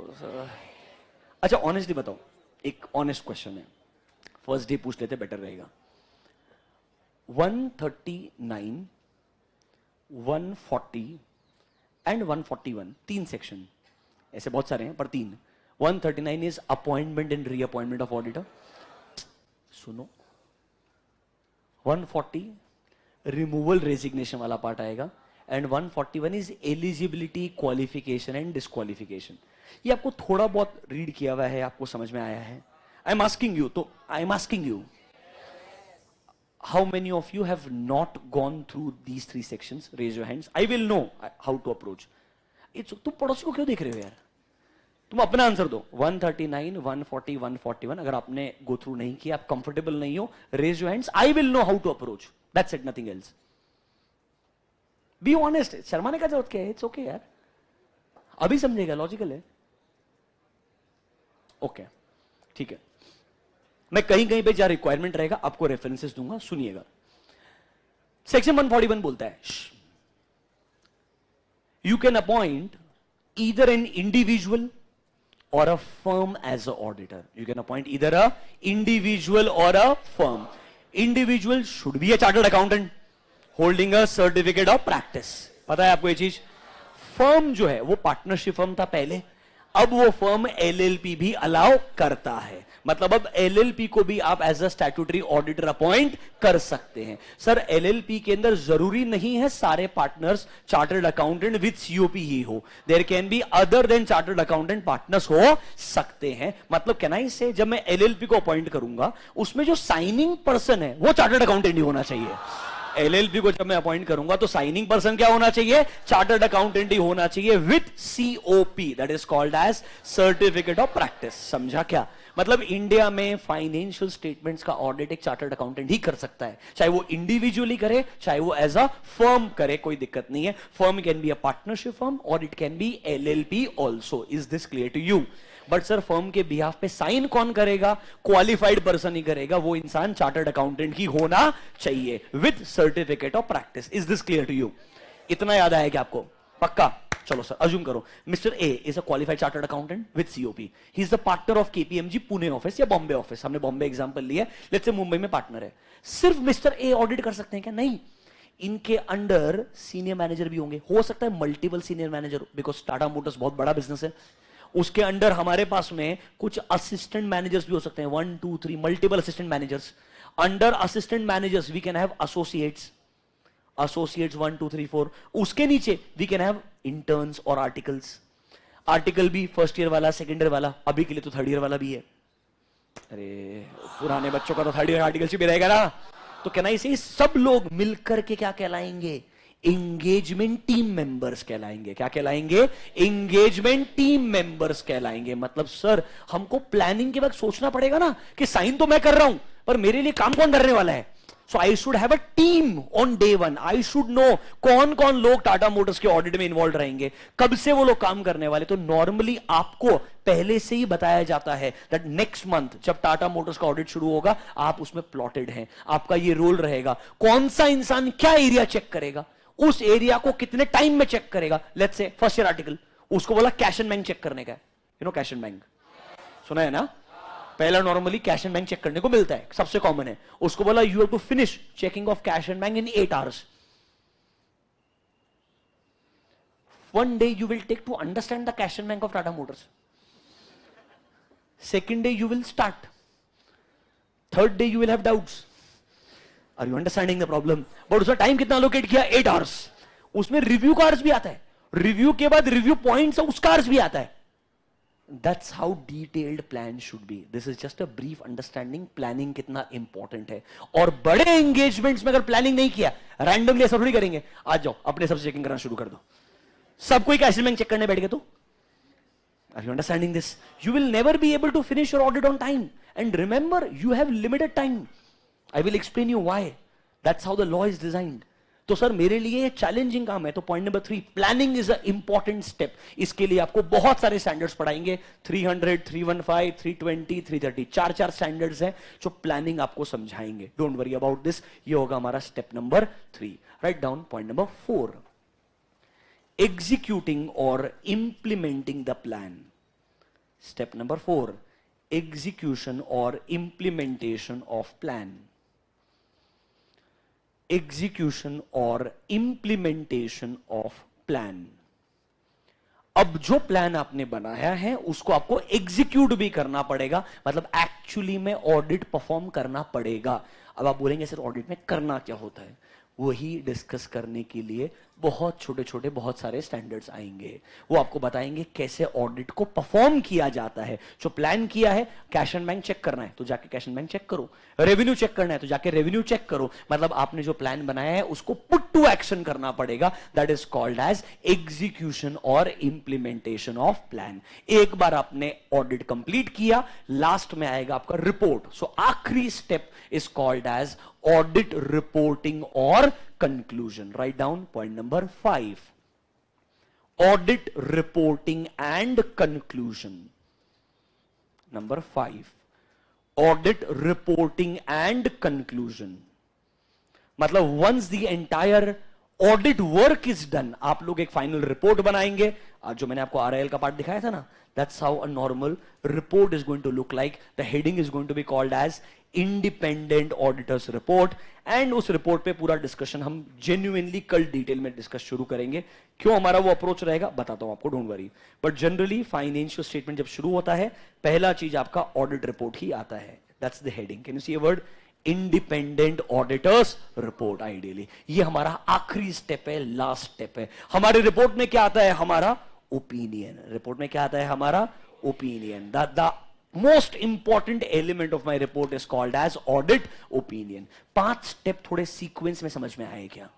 अच्छा honestly बताओ, एक ऑनेस्ट क्वेश्चन है, फर्स्ट डे पूछ लेते बेटर रहेगा। 139, 140 एंड 141, 3 सेक्शन, ऐसे बहुत सारे हैं पर 3। 139 is appointment and reappointment of auditor. सुनो, 140 रिमूवल रेजिग्नेशन वाला पार्ट आएगा, and 141 is eligibility, qualification and disqualification. ये आपको थोड़ा बहुत रीड किया हुआ है, आपको समझ में आया है। आई एम आस्किंग यू, तो I am asking you, how many of you have not gone through these 3 sections? Raise your hands, I will know how to approach it's. तुम पड़ोसी को क्यों देख रहे हो यार? तुम अपना आंसर दो। 139, 140, 141 अगर आपने गो थ्रू नहीं किया, आप कंफर्टेबल नहीं हो, raise your hands, I will know how to approach, that's it, nothing else. Be honest, शर्माने का जरूरत क्या है? इट्स ओके यार, अभी समझेगा, लॉजिकल है। ओके, ठीक है। मैं कहीं कहीं पे जहां रिक्वायरमेंट रहेगा आपको रेफरेंसेस दूंगा, सुनिएगा। सेक्शन 141 बोलता है you can appoint either an individual or a firm as an auditor. You can appoint either a individual or a firm. Individual should be a chartered accountant holding a certificate of practice. पता है आपको ये चीज? Firm जो है वो partnership firm था पहले, अब वो फर्म एलएलपी भी अलाउ करता है। मतलब अब एलएलपी को भी आप as a statutory auditor appoint कर सकते हैं। सर एलएलपी के अंदर जरूरी नहीं है सारे partners chartered accountant with COP ही हो, there can be other than chartered accountant partners हो सकते हैं। मतलब कहना इससे जब मैं एलएलपी को अपॉइंट करूंगा उसमें जो साइनिंग पर्सन है वो चार्टर्ड अकाउंटेंट ही होना चाहिए। एलएलपी को जब मैं अपॉइंट करूंगा तो साइनिंग पर्सन क्या होना चाहिए? चार्टर्ड अकाउंटेंट ही होना चाहिए with COP, that is called as certificate of practice. समझा क्या? मतलब इंडिया में फाइनेंशियल स्टेटमेंट्स का ऑडिट एक चार्टर्ड अकाउंटेंट ही कर सकता है, चाहे वो इंडिविजुअली करे चाहे वो एज अ फर्म करे, कोई दिक्कत नहीं है। Firm can be a partnership firm और it can be LLP also. Is this clear to you? But sir firm के बिहाफ पे साइन कौन करेगा? क्वालिफाइड पर्सन ही करेगा, वो इंसान चार्टर्ड अकाउंटेंट ही होना चाहिए with certificate of practice. Is this clear to you? इतना याद आया क्या आपको? पक्का? चलो सर अज्यूम करो mister A is a qualified chartered accountant with COP, he is the partner of KPMG Pune office या बॉम्बे ऑफिस। हमने बॉम्बे एग्जांपल लिया, लेट्स से मुंबई में पार्टनर है। सिर्फ मिस्टर ए ऑडिट कर सकते हैं क्या? नहीं, इनके अंडर सीनियर मैनेजर भी होंगे, हो सकता है multiple senior manager, because Tata Motors बहुत बड़ा बिजनेस है। उसके अंडर हमारे पास में कुछ असिस्टेंट मैनेजर्स भी हो सकते हैं, 1 2 3 multiple assistant managers. Under assistant managers we can have associates, associates 1 2 3 4। उसके नीचे वी कैन हैव इंटर्न्स और आर्टिकल्स। आर्टिकल भी फर्स्ट ईयर वाला, सेकेंड ईयर वाला, अभी के लिए तो थर्ड ईयर वाला भी है। अरे पुराने बच्चों का तो थर्ड ईयर आर्टिकल भी रहेगा ना। तो कहना इसे सब लोग मिलकर के क्या कहलाएंगे? एंगेजमेंट टीम मेंबर्स कहलाएंगे। क्या कहलाएंगे? एंगेजमेंट टीम मेंबर्स कहलाएंगे। मतलब सर हमको प्लानिंग के वक्त सोचना पड़ेगा ना कि साइन तो मैं कर रहा हूं पर मेरे लिए काम कौन करने वाला है। So I should have a team on day one. I should know कौन कौन लोग टाटा मोटर्स के ऑडिट में इन्वॉल्व रहेंगे, कब से वो लोग काम करने वाले। तो नॉर्मली आपको पहले से ही बताया जाता है दैट नेक्स्ट मंथ जब टाटा मोटर्स का ऑडिट शुरू होगा आप उसमें प्लॉटेड हैं, आपका ये रोल रहेगा। कौन सा इंसान क्या एरिया चेक करेगा, उस एरिया को कितने टाइम में चेक करेगा। Let's say first year article, उसको बोला कैश एंड बैंक चेक करने का। You know cash and bank सुना है ना? पहला normally cash and bank check करने को मिलता है, सबसे कॉमन है। उसको बोला you have to finish checking of cash and bank in 8 hours. One day you will take to understand the cash and bank of Tata Motors, second day you will start, third day you will have doubts. Are you understanding the problem? But उसका time कितना allocate किया? 8 hours. उसमें review का hours भी आता है, review के बाद रिव्यू पॉइंट्स उसका आवर्स भी आता है। That's how detailed plan should be. This is just a brief understanding planning कितना इंपॉर्टेंट है। और बड़े एंगेजमेंट्स में अगर प्लानिंग नहीं किया, रैंडमली ऐसा थोड़ी करेंगे आज जाओ अपने सबसे चेकिंग करना शुरू कर दो, सब कोई कैश बैंक चेक करने बैठ गए तो। Are you understanding this? You will never be able to finish your audit on time. And remember, you have limited time. I will explain you why. That's how the law is designed. तो sir मेरे लिए ये challenging काम है। तो point number 3, planning is a important step. इसके लिए आपको बहुत सारे स्टैंडर्ड्स पढ़ाएंगे, 300, 315, 320, 330, 4 स्टैंडर्ड्स हैं जो प्लानिंग आपको समझाएंगे। Don't worry about this. ये होगा हमारा step number 3। Right down point number 4, executing और implementing the plan. Step number 4, execution और इंप्लीमेंटेशन ऑफ प्लान। एग्जीक्यूशन और इंप्लीमेंटेशन ऑफ प्लान। अब जो प्लान आपने बनाया है उसको आपको एग्जीक्यूट भी करना पड़ेगा, मतलब एक्चुअली में ऑडिट परफॉर्म करना पड़ेगा। अब आप बोलेंगे सर ऑडिट में करना क्या होता है? वही डिस्कस करने के लिए बहुत छोटे छोटे बहुत सारे स्टैंडर्ड्स आएंगे। वो आपको बताएंगे कैसे ऑडिट को परफॉर्म किया जाता है। जो प्लान किया है, कैश एंड बैंक चेक करना है तो जाके कैश एंड बैंक चेक करो, रेवेन्यू चेक करना है तो जाके रेवेन्यू चेक करो। मतलब आपने जो प्लान बनाया है उसको पुट टू एक्शन करना पड़ेगा। That is called as execution और इंप्लीमेंटेशन ऑफ प्लान। एक बार आपने ऑडिट कंप्लीट किया, लास्ट में आएगा आपका रिपोर्ट। सो आखिरी step is called as audit reporting और conclusion. Write down point number 5, audit reporting and conclusion. Number 5, audit reporting and conclusion. मतलब once the entire audit work is done, आप लोग एक फाइनल रिपोर्ट बनाएंगे। आज जो मैंने आपको आरआईएल का पार्ट दिखाया था ना, that's how a normal report is going to look like. The heading is going to be called as independent auditors report. And उस रिपोर्ट पे पूरा डिस्कशन हम जेन्युइनली कल डिटेल में डिस्कस शुरू करेंगे। क्यों हमारा वो अप्रोच रहेगा बताता हूं आपको, don't worry. But generally financial statement जब शुरू होता है, पहला चीज आपका ऑडिट रिपोर्ट ही आता है। That's the heading. Can you see a word? Independent auditors report. Ideally ये हमारा आखिरी स्टेप है, लास्ट स्टेप है। हमारे रिपोर्ट में क्या आता है? हमारा ओपिनियन। रिपोर्ट में क्या आता है? हमारा opinion. The most important element of my report is called as audit opinion. 5 step थोड़े सीक्वेंस में समझ में आए क्या?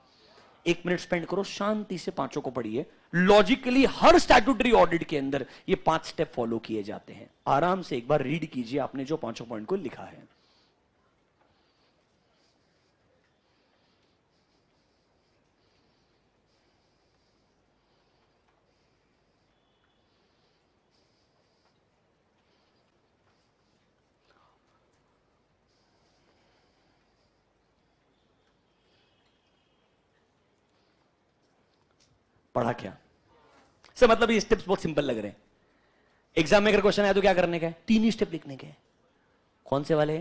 1 मिनट स्पेंड करो, शांति से पांचों को पढ़िए। लॉजिकली हर स्टैट्यूटरी ऑडिट के अंदर ये 5 स्टेप फॉलो किए जाते हैं। आराम से एक बार रीड कीजिए आपने जो 5 पॉइंट को लिखा है। पढ़ा क्या? से मतलब ये स्टेप्स बहुत सिंपल लग रहे हैं। एग्जाम में अगर क्वेश्चन आया तो क्या करने का है? 3 ही स्टेप लिखने के। कौन से वाले?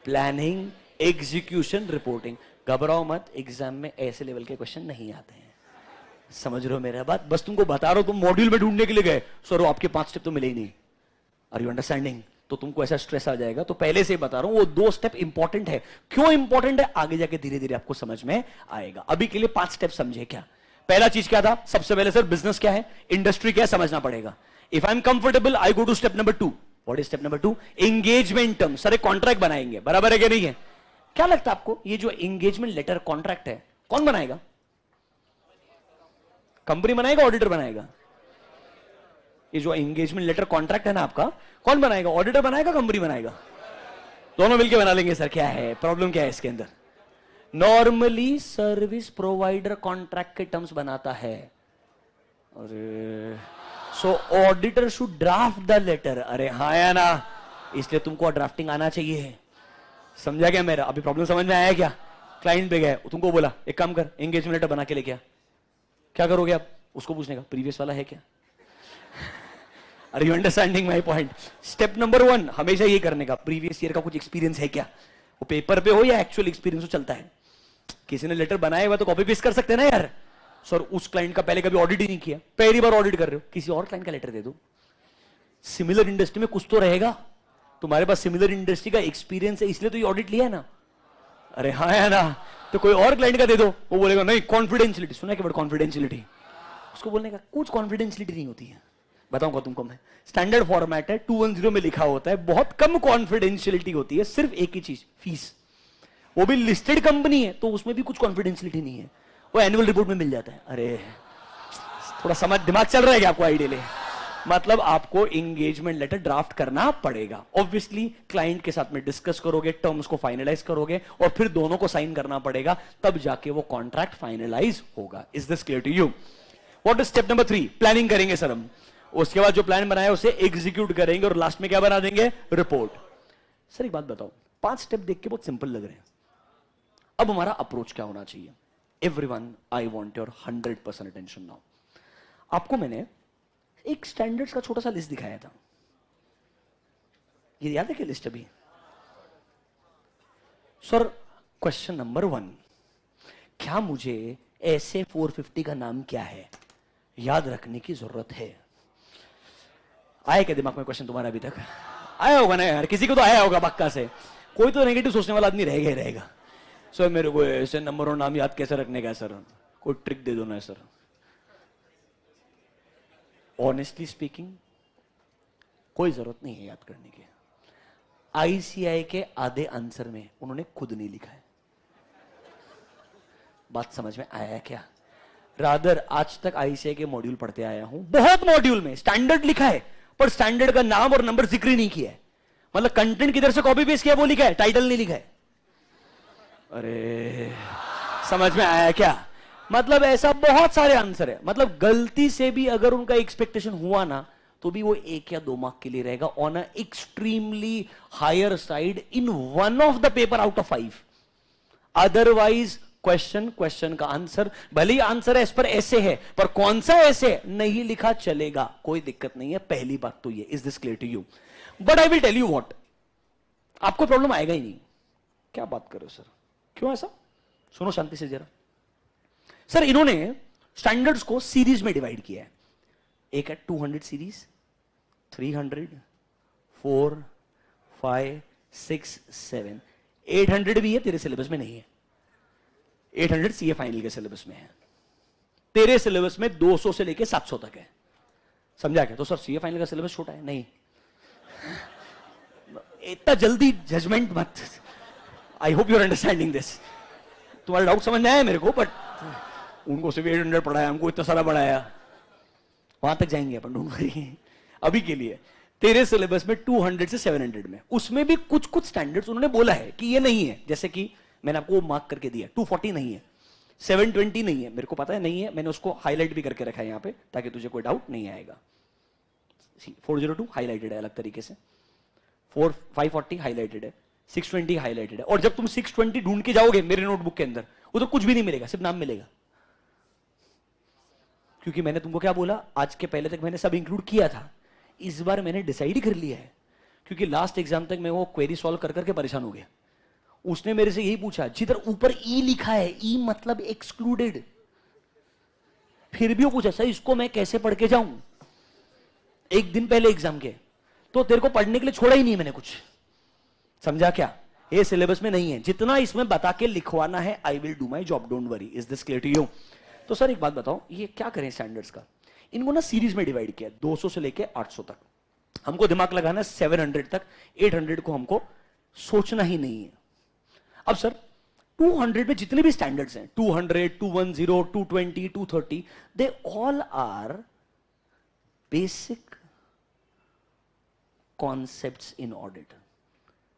Planning, execution, reporting. घबराओ मत, एग्जाम में ऐसे लेवल के क्वेश्चन नहीं आते हैं। समझ रहे हो मेरा बात? बस तुमको बता रहा हूं, तुम मॉड्यूल में ढूंढने के लिए गए, सर आपके 5 स्टेप तो मिले ही नहीं। Are you understanding? तो तुमको ऐसा स्ट्रेस आ जाएगा। तो पहले से ही बता रहा हूं, वो 2 स्टेप इंपॉर्टेंट है। क्यों इंपॉर्टेंट है? आगे जाके धीरे धीरे आपको समझ में आएगा। अभी के लिए 5 स्टेप समझे क्या? पहला चीज क्या था? सबसे पहले सर बिजनेस क्या है, इंडस्ट्री क्या है, समझना पड़ेगा। If I am comfortable I go to step number 2। What is step number 2? Engagement term. Sir एक कॉन्ट्रैक्ट बनाएंगे, बराबर है कि नहीं है? क्या लगता है आपको ये जो एंगेजमेंट लेटर कॉन्ट्रैक्ट है कौन बनाएगा? कंपनी बनाएगा, ऑडिटर बनाएगा? ये जो एंगेजमेंट लेटर कॉन्ट्रैक्ट है ना आपका, कौन बनाएगा? ऑडिटर बनाएगा, कंपनी बनाएगा? दोनों मिलकर बना लेंगे। सर क्या है प्रॉब्लम, क्या है इसके अंदर? नॉर्मली सर्विस प्रोवाइडर कॉन्ट्रैक्ट के टर्म्स बनाता है। अरे so auditor should draft the letter. अरे हाँ या ना? इसलिए तुमको ड्राफ्टिंग आना चाहिए। समझा क्या मेरा? अभी प्रॉब्लम समझ में आया क्या? क्लाइंट पे गए, तुमको बोला एक काम कर, एंगेजमेंट लेटर बना के लेके आ। क्या करोगे आप? उसको पूछने का प्रीवियस वाला है क्या? Are you understanding my point? Step number 1 हमेशा ये करने का, प्रीवियस ईयर का कुछ एक्सपीरियंस है क्या? वो पेपर पे हो या एक्चुअल एक्सपीरियंस हो, चलता है। किसी ने लेटर बनाया हुआ तो कॉपी पेस्ट कर सकते हैं ना यार। सर उस क्लाइंट का पहले कभी ऑडिट ही नहीं किया, पहली बार ऑडिट कर रहे हो, किसी और क्लाइंट का लेटर दे दो। सिमिलर इंडस्ट्री में कुछ तो रहेगा, तुम्हारे पास सिमिलर इंडस्ट्री का एक्सपीरियंस है, इसलिए तो ये ऑडिट लिया है ना। अरे हाँ है ना? तो कोई और क्लाइंट का दे दो, वो बोलेगा नहीं कॉन्फिडेंशियलिटी। सुना है कि कॉन्फिडेंशियलिटी? उसको बोलने का कुछ कॉन्फिडेंशियलिटी नहीं होती है। बताऊंगा तुमको मैं, स्टैंडर्ड फॉर्मेट है 210 में लिखा होता है, बहुत कम कॉन्फिडेंशियलिटी होती है। सिर्फ एक ही चीज, फीस। वो भी लिस्टेड कंपनी है तो उसमें भी कुछ कॉन्फिडेंशियलिटी नहीं है, वो एनुअल रिपोर्ट में मिल जाता है। अरे थोड़ा समझ, दिमाग चल रहा है क्या आपको? आइडियली मतलब आपको एंगेजमेंट लेटर ड्राफ्ट करना पड़ेगा। ऑब्वियसली क्लाइंट के साथ में डिस्कस करोगे, टर्म्स को फाइनलाइज करोगे और फिर दोनों को साइन करना पड़ेगा, तब जाके वो कॉन्ट्रैक्ट फाइनलाइज होगा। Is this clear to you? What is step number 3? Planning करेंगे सर हम। उसके बाद जो प्लान बनाया उसे एग्जीक्यूट करेंगे और लास्ट में क्या बना देंगे? रिपोर्ट। सर एक बात बताओ, 5 स्टेप देख के बहुत सिंपल लग रहे हैं, अब हमारा अप्रोच क्या होना चाहिए? Everyone I want your 100% attention now. आपको मैंने एक स्टैंडर्ड्स का छोटा सा लिस्ट दिखाया था, ये याद है क्या लिस्ट? अभी सर क्वेश्चन नंबर 1, क्या मुझे ऐसे 450 का नाम क्या है याद रखने की जरूरत है? आया क्या दिमाग में क्वेश्चन तुम्हारा? अभी तक आया होगा ना यार, किसी को तो आया होगा पक्का से। कोई तो नेगेटिव सोचने वाला आदमी रहेगा ही रहेगा। सर मेरे को ऐसे नंबर और नाम याद कैसे रखने का है सर? कोई ट्रिक दे दो ना सर। ऑनेस्टली स्पीकिंग कोई जरूरत नहीं है याद करने की। आईसीआई के आधे आंसर में उन्होंने खुद नहीं लिखा है। बात समझ में आया क्या? रादर आज तक आईसीआई के मॉड्यूल पढ़ते आया हूं, बहुत मॉड्यूल में स्टैंडर्ड लिखा है पर स्टैंडर्ड का नाम और नंबर जिक्र नहीं किया है। मतलब कंटेंट किधर से कॉपी पेस्ट किया वो लिखा है, टाइटल नहीं लिखा है। अरे समझ में आया क्या? मतलब ऐसा बहुत सारे आंसर है, मतलब गलती से भी अगर उनका एक्सपेक्टेशन हुआ ना तो भी वो 1 या 2 मार्क के लिए रहेगा on a extremely higher side in one of the paper out of 5। Otherwise question का आंसर भले ही आंसर एस पर ऐसे है, पर कौन सा ऐसे नहीं लिखा चलेगा, कोई दिक्कत नहीं है। पहली बात तो ये, is this clear to you? But I will tell you what, आपको प्रॉब्लम आएगा ही नहीं। क्या बात कर रहे हो सर, क्यों ऐसा? सुनो शांति से जरा। सर इन्होंने स्टैंडर्ड्स को सीरीज में डिवाइड किया है। एक है 200 सीरीज, 300, 4, 5, 6, 7, 800 भी है, तेरे सिलेबस में नहीं है। 800 सीए फाइनल के सिलेबस में है, तेरे सिलेबस में 200 से लेके 700 तक है। समझा क्या? तो सर सीए फाइनल का सिलेबस छोटा है? नहीं, इतना जल्दी जजमेंट मत। I hope you are understanding this. तुम्हारा डाउट समझ में आया मेरे को, बट उनको सिर्फ 800 पढ़ाया, हमको इतना सारा पढ़ाया, वहां तक जाएंगे अपन, डोंट वरी। अभी के लिए तेरे सिलेबस में 200 से 700 में, उसमें भी कुछ कुछ स्टैंडर्ड्स उन्होंने बोला है कि ये नहीं है। जैसे कि मैंने आपको मार्क करके दिया, 240 नहीं है, 720 नहीं है, मेरे को पता है नहीं है, मैंने उसको हाईलाइट भी करके रखा है यहां पे, ताकि तुझे कोई डाउट नहीं आएगा। 402 हाईलाइटेड है अलग तरीके से, 540 हाईलाइटेड है, 620 हाईलाइटेड है। और जब तुम 620 ढूंढ के जाओगे मेरे नोटबुक के अंदर, उधर कुछ भी नहीं मिलेगा, सिर्फ नाम मिलेगा। क्योंकि मैंने तुमको क्या बोला, आज के पहले तक मैंने सब इंक्लूड किया था, इस बार मैंने डिसाइड कर लिया है। क्योंकि लास्ट एग्जाम तक मैं वो क्वेरी सॉल्व कर करके परेशान हो गया। उसने मेरे से यही पूछा, जिधर ऊपर ई लिखा है, ई मतलब एक्सक्लूडेड, फिर भी वो पूछा सर इसको मैं कैसे पढ़ के जाऊं एक दिन पहले एग्जाम के। तो तेरे को पढ़ने के लिए छोड़ा ही नहीं मैंने कुछ, समझा क्या? ये सिलेबस में नहीं है, जितना इसमें बता के लिखवाना है, I will do my job, don't worry. Is this clear to you? तो सर एक बात बताओ, ये क्या करें स्टैंडर्ड्स का? इनको ना सीरीज में डिवाइड किया, 200 से लेके 800 तक। हमको दिमाग लगाना 700 तक, 800 को हमको सोचना ही नहीं है। अब सर 200 में जितने भी स्टैंडर्ड्स हैं, 200, 210, 220, 230, they all are basic concepts in audit.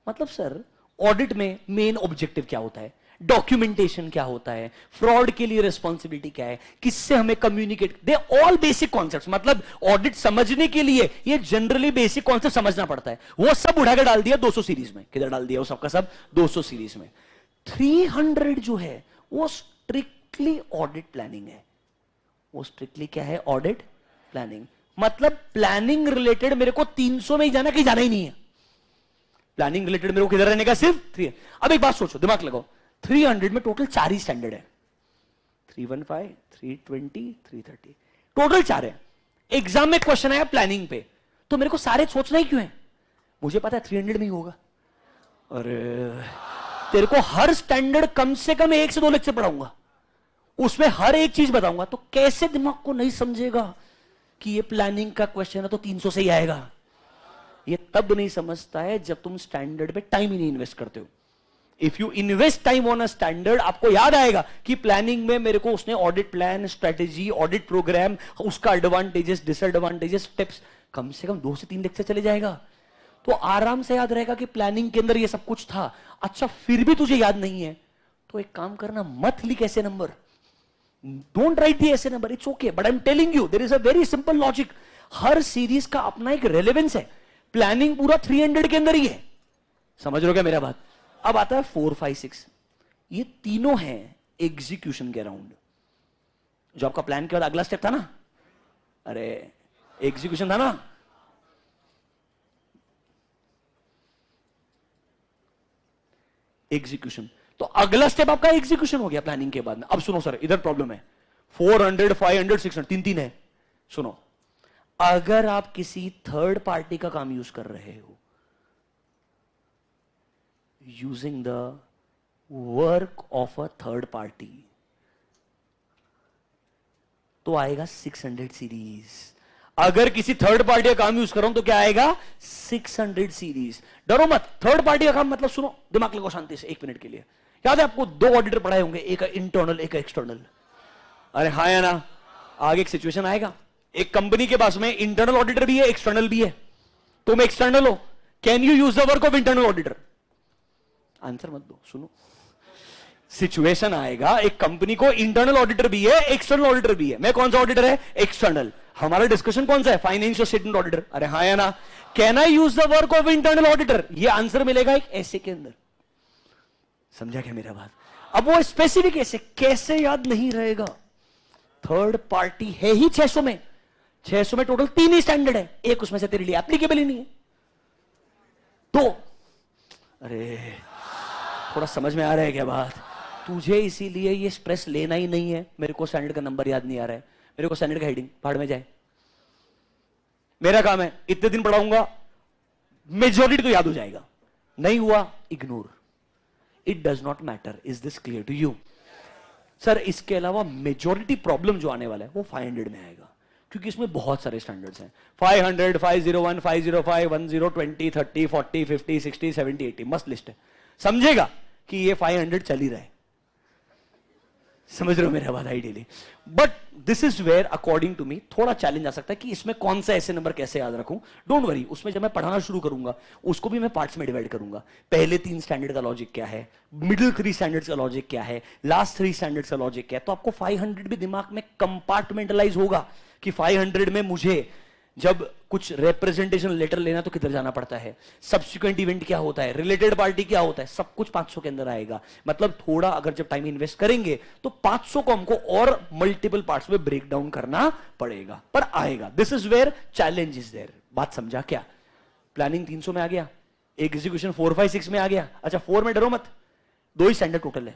मतलब सर ऑडिट में मेन ऑब्जेक्टिव क्या होता है, डॉक्यूमेंटेशन क्या होता है, फ्रॉड के लिए रिस्पॉन्सिबिलिटी क्या है, किससे हमें communicate, they all basic concepts. मतलब ऑडिट समझने के लिए ये जनरली बेसिक कॉन्सेप्ट समझना पड़ता है। वो सब उठा के डाल दिया 200 सीरीज में। किधर डाल दिया वो सबका सब? 200 सीरीज में। 300 जो है वो स्ट्रिक्टली ऑडिट प्लानिंग है। वो स्ट्रिक्टली क्या है? Audit planning. मतलब प्लानिंग रिलेटेड मेरे को 300 में ही जाना, कहीं जाना ही नहीं है। प्लानिंग रिलेटेड मेरे को किधर रहने का? सिर्फ 3। अब एक बात सोचो, दिमाग लगाओ, 300 में टोटल 4 ही स्टैंडर्ड है, 315, 320, 330, टोटल 4 है। एग्जाम में क्वेश्चन आया प्लानिंग पे, तो मेरे को सारे सोचना ही क्यों है? मुझे पता है 300 में ही होगा। अरे तेरे को हर स्टैंडर्ड कम से कम 1 से 2 लेक्चर पढ़ाऊंगा, उसमें हर एक चीज बताऊंगा। तो कैसे दिमाग को नहीं समझेगा कि ये प्लानिंग का क्वेश्चन है तो 300 से ही आएगा? ये तब नहीं समझता है जब तुम स्टैंडर्ड पे टाइम ही नहीं इन्वेस्ट करते हो। If you invest time on a standard, आपको याद आएगा कि प्लानिंग में मेरे को उसने audit plan, strategy, audit program, उसका एडवांटेजेस, डिसएडवांटेजेस, स्टेप्स, कम से कम 2 से 3 लेक्चर चले जाएगा। तो आराम से याद रहेगा कि प्लानिंग के अंदर ये सब कुछ था। अच्छा फिर भी तुझे याद नहीं है तो एक काम करना, मत लिख ऐसे नंबर, डोंट राइट दी ऐसे number, it's okay, but I am telling you there is a very simple logic. हर सीरीज का अपना एक रेलेवेंस है। प्लानिंग पूरा 300 के अंदर ही है, समझ रहे हो क्या मेरा बात? अब आता है 4, 5, 6, ये तीनों हैं एग्जीक्यूशन के अराउंड। जो आपका प्लान के बाद अगला स्टेप था ना, अरे एग्जीक्यूशन था ना, एग्जीक्यूशन। तो अगला स्टेप आपका एग्जीक्यूशन हो गया प्लानिंग के बाद में। अब सुनो सर, इधर प्रॉब्लम है, 400, 500, 600, 3 है। सुनो, अगर आप किसी थर्ड पार्टी का काम यूज कर रहे हो, using the work of a third party, तो आएगा 600 सीरीज। अगर किसी थर्ड पार्टी का काम यूज कर रहा हूं तो क्या आएगा? 600 सीरीज। डरो मत, थर्ड पार्टी का काम मतलब सुनो, दिमाग लगाओ शांति से 1 मिनट के लिए। याद है आपको 2 ऑडिटर पढ़ाए होंगे, एक इंटरनल एक एक्सटर्नल। अरे हाँ या ना? आगे एक सिचुएशन आएगा, एक कंपनी के पास में इंटरनल ऑडिटर भी है, एक्सटर्नल भी है। तुम एक्सटर्नल हो, can you use the work of internal auditor? Answer मत दो, सुनो। सिचुएशन आएगा, एक कंपनी को इंटरनल ऑडिटर भी है, एक्सटर्नल ऑडिटर भी है। मैं कौन सा ऑडिटर है? एक्सटर्नल। हमारा डिस्कशन कौन सा है? Financial statement auditor. अरे हाँ या ना? Can I use the work of internal auditor? ये आंसर मिलेगा एक ऐसे के अंदर। समझा क्या मेरा बात? अब वो स्पेसिफिक ऐसे कैसे याद नहीं रहेगा? थर्ड पार्टी है ही 600 में। 600 में टोटल 3 ही स्टैंडर्ड है, एक उसमें से तेरे लिए एप्लीकेबल ही नहीं है। तो अरे थोड़ा समझ में आ रहा है क्या बात? तुझे इसीलिए ये स्ट्रेस लेना ही नहीं है। मेरे को स्टैंडर्ड का नंबर याद नहीं आ रहा है, मेरे को स्टैंडर्ड का हेडिंग पहाड़ में जाए। मेरा काम है इतने दिन पढ़ाऊंगा, मेजॉरिटी तो याद हो जाएगा, नहीं हुआ ignore, it does not matter. Is this clear to you? Sir इसके अलावा मेजॉरिटी प्रॉब्लम जो आने वाला है वो 500 में आएगा, क्योंकि इसमें बहुत सारे स्टैंडर्ड्स हैं। 500, 501, 505, 10, 20, 30, 40, 50, 60, 70, 80 मस्त लिस्ट है। समझेगा कि ये 500 चल ही रहा है। समझ रहे हो मेरा बात? Ideally. But this is where according to me थोड़ा चैलेंज आ सकता है कि इसमें कौन सा ऐसे नंबर कैसे याद रखूं। डोंट वरी, उसमें जब मैं पढ़ाना शुरू करूंगा उसको भी मैं पार्ट्स में डिवाइड करूंगा। पहले 3 स्टैंडर्ड का लॉजिक क्या है, मिडिल 3 स्टैंडर्ड्स का लॉजिक क्या है, लास्ट 3 स्टैंडर्ड्स का लॉजिक क्या है। तो आपको 500 भी दिमाग में कंपार्टमेंटलाइज होगा कि 500 में मुझे जब कुछ रिप्रेजेंटेशन लेटर लेना तो किधर जाना पड़ता है, सब्सिक्वेंट इवेंट क्या होता है, रिलेटेड पार्टी क्या होता है, सब कुछ 500 के अंदर आएगा। मतलब थोड़ा अगर जब टाइम इन्वेस्ट करेंगे तो 500 को हमको और मल्टीपल पार्ट्स में ब्रेक डाउन करना पड़ेगा, पर आएगा। This is where challenge is there. बात समझा क्या? प्लानिंग 300 में आ गया, एग्जीक्यूशन 4, 5, 6 में आ गया। अच्छा 4 में डरो मत, 2 ही स्टैंडर्ड टोटल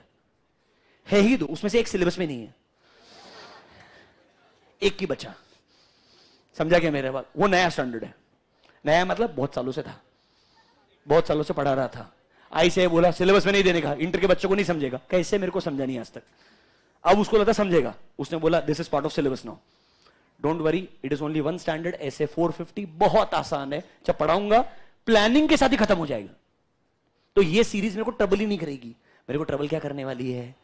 है ही 2, उसमें से एक सिलेबस में नहीं है, एक की बचा। समझा क्या मेरे बात? वो नया स्टैंडर्ड है। नया मतलब बहुत सालों से था, बहुत सालों से पढ़ा रहा था। आई से बोला सिलेबस में नहीं देने का, इंटर के बच्चों को नहीं समझेगा। कैसे? मेरे को समझा नहीं आज तक। अब उसको लगा समझेगा, उसने बोला this is part of syllabus now, don't worry, it is only 1 standard, ऐसे 450, बहुत आसान है। जब पढ़ाऊंगा प्लानिंग के साथ ही खत्म हो जाएगा। तो ये सीरीज मेरे को ट्रबल ही नहीं करेगी। मेरे को ट्रबल क्या करने वाली है?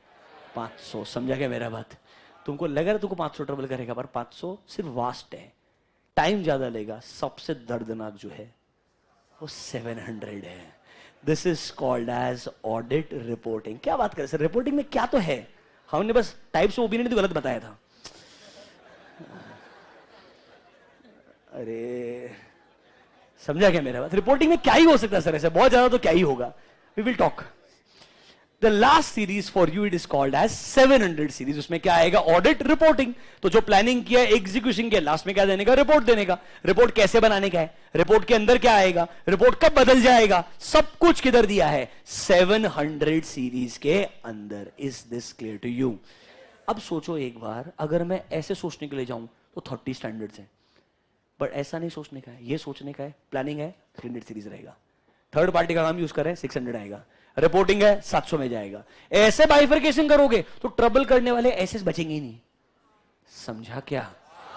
500। समझा क्या मेरा बात? तुमको लग रहा है तुमको 500 ट्रबल करेगा, पर 500 सिर्फ वास्ट है, टाइम ज्यादा लेगा। सबसे दर्दनाक जो है वो 700 है। This is called as audit reporting. क्या बात करें सर, रिपोर्टिंग में क्या तो है? हमने बस टाइप्स ऑफ ओपिनियन तो गलत बताया था। अरे समझा क्या मेरा बात? रिपोर्टिंग में क्या ही हो सकता है सर, ऐसे बहुत ज्यादा तो क्या ही होगा। We will talk. The last series for you it is called as 700 series। उसमें क्या आएगा? Audit reporting. तो जो प्लानिंग किया, एग्जीक्यूशन किया, लास्ट में क्या देने का? रिपोर्ट देने का। रिपोर्ट कैसे बनाने का है, रिपोर्ट के अंदर क्या आएगा, रिपोर्ट कब बदल जाएगा, सब कुछ किधर दिया है? 700 सीरीज के अंदर। Is this clear to you? अब सोचो एक बार, अगर मैं ऐसे सोचने के लिए जाऊं तो 30 स्टैंडर्ड्स हैं, बट ऐसा नहीं सोचने का है। ये सोचने का है प्लानिंग है 300 सीरीज रहेगा, थर्ड पार्टी का काम यूज करें 600 आएगा, रिपोर्टिंग है 700 में जाएगा। ऐसे बाइफरकेशन करोगे तो ट्रबल करने वाले ऐसे बचेंगे ही नहीं। समझा क्या?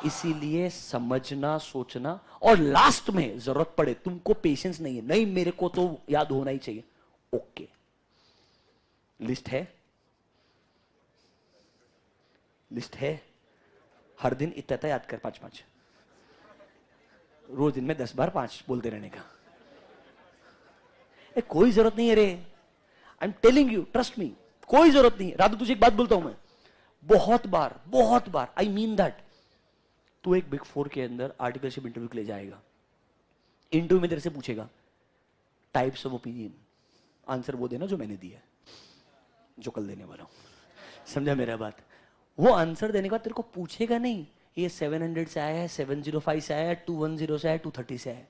इसीलिए समझना, सोचना, और लास्ट में जरूरत पड़े तुमको पेशेंस नहीं है, नहीं मेरे को तो याद होना ही चाहिए, ओके। लिस्ट है, लिस्ट है, हर दिन इतना याद कर, 5-5 रोज दिन में 10 बार 5 बोलते रहने का। कोई जरूरत नहीं है रे, आई am telling you, trust me, कोई जरूरत नहीं है। राधु तुझे एक बात बोलता हूं मैं, बहुत बार आई मीन दैट। तू एक बिग 4 के अंदर आर्टिकलशिप इंटरव्यू के लिए जाएगा, इंटरव्यू में तेरे से पूछेगा टाइप्स ऑफ ओपिनियन, आंसर वो देना जो मैंने दिया, जो कल देने वाला हूं। समझा मेरा बात? वो आंसर देने के बाद तेरे को पूछेगा नहीं ये 700 से आया है, 705 से आया है, 210 से आया है, 230 से आया है।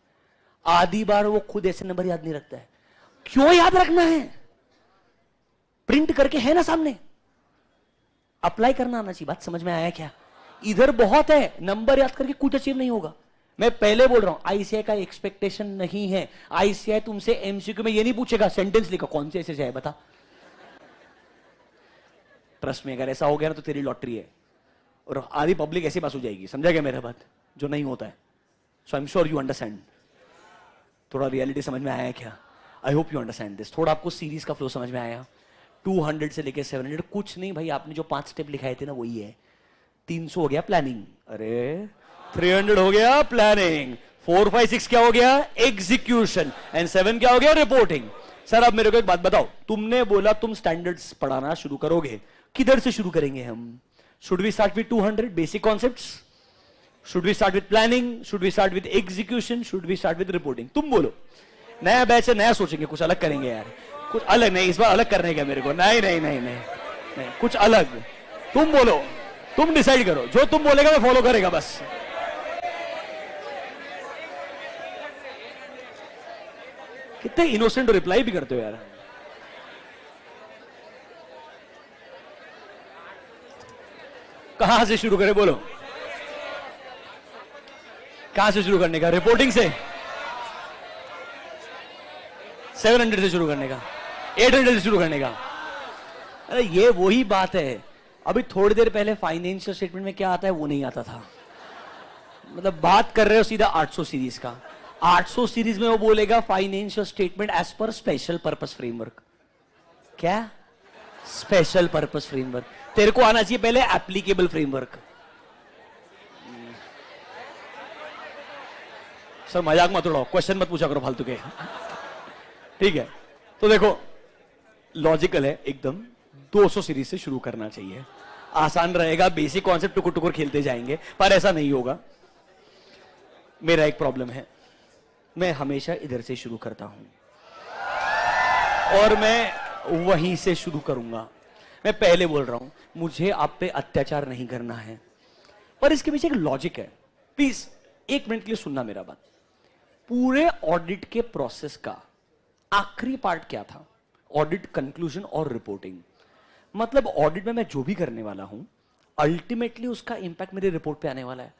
आधी बार वो खुद ऐसे नंबर याद नहीं रखता है। क्यों याद रखना है? प्रिंट करके है ना सामने, अप्लाई करना आना चाहिए। बात समझ में आया क्या? इधर बहुत है, नंबर याद करके कुछ अचीव नहीं होगा। मैं पहले बोल रहा हूं, आईसीआई का एक्सपेक्टेशन नहीं है। आईसीआई तुमसे एमसीक्यू में ये नहीं पूछेगा सेंटेंस लिखो, कौन से ऐसे है बता। ट्रस्ट में, अगर ऐसा हो गया ना तो तेरी लॉटरी है, और आधी पब्लिक ऐसे पास हो जाएगी। समझा क्या मेरा बात? जो नहीं होता है। So I am sure you understand. थोड़ा रियलिटी समझ में आया क्या? I hope you understand this. थोड़ा आपको सीरीज का फ्लो समझ में आया? 200 से लेके 700 कुछ नहीं भाई, आपने जो 5 स्टेप लिखाए थे ना वही है। 300 हो गया प्लानिंग, अरे 300 हो गया प्लानिंग, 4, 5, 6 क्या हो गया? एग्जीक्यूशन, एंड 7 क्या हो गया? रिपोर्टिंग। सर अब मेरे को एक बात बताओ, तुमने बोला तुम स्टैंडर्ड्स पढ़ाना शुरू करोगे, किधर से शुरू करेंगे हम? Should we start with 200 basic concepts? Should we start with planning? Should we start with execution? Should we start with reporting? तुम बोलो। नया बैच है, नया सोचेंगे, कुछ अलग करेंगे यार, कुछ अलग। नहीं, इस बार अलग करने का मेरे को। नहीं नहीं नहीं नहीं, नहीं कुछ अलग। तुम बोलो, तुम डिसाइड करो, जो तुम बोलेगा मैं फॉलो करेगा बस। कितने इनोसेंट रिप्लाई भी करते हो यार। कहां से शुरू करें बोलो? कहां से शुरू करने का? रिपोर्टिंग से? 700 से शुरू करने का? 800 से शुरू करने का? अरे ये वही बात है, अभी थोड़ी देर पहले फाइनेंशियल स्टेटमेंट में क्या आता है वो नहीं आता था। मतलब बात कर रहे हो सीधा 800 सीरीज का। 800 सीरीज में वो बोलेगा financial statement as per special purpose framework. क्या स्पेशल पर्पस फ्रेमवर्क? तेरे को आना चाहिए पहले एप्लीकेबल फ्रेमवर्क। सर मजाक मत उड़ाओ, क्वेश्चन मत पूछा करो फालतू के। ठीक है, तो देखो लॉजिकल है एकदम, 200 सीरीज से शुरू करना चाहिए, आसान रहेगा, बेसिक कॉन्सेप्ट टुकुर टुकुर खेलते जाएंगे। पर ऐसा नहीं होगा। मेरा एक प्रॉब्लम है, मैं हमेशा इधर से शुरू करता हूं और मैं वहीं से शुरू करूंगा। मैं पहले बोल रहा हूं, मुझे आप पे अत्याचार नहीं करना है, पर इसके पीछे एक लॉजिक है। प्लीज 1 मिनट के लिए सुनना मेरा बात। पूरे ऑडिट के प्रोसेस का आखिरी पार्ट क्या था? ऑडिट कंक्लूजन और रिपोर्टिंग। मतलब ऑडिट में मैं जो भी करने वाला हूं, अल्टीमेटली उसका इंपैक्ट मेरे रिपोर्ट पे आने वाला है।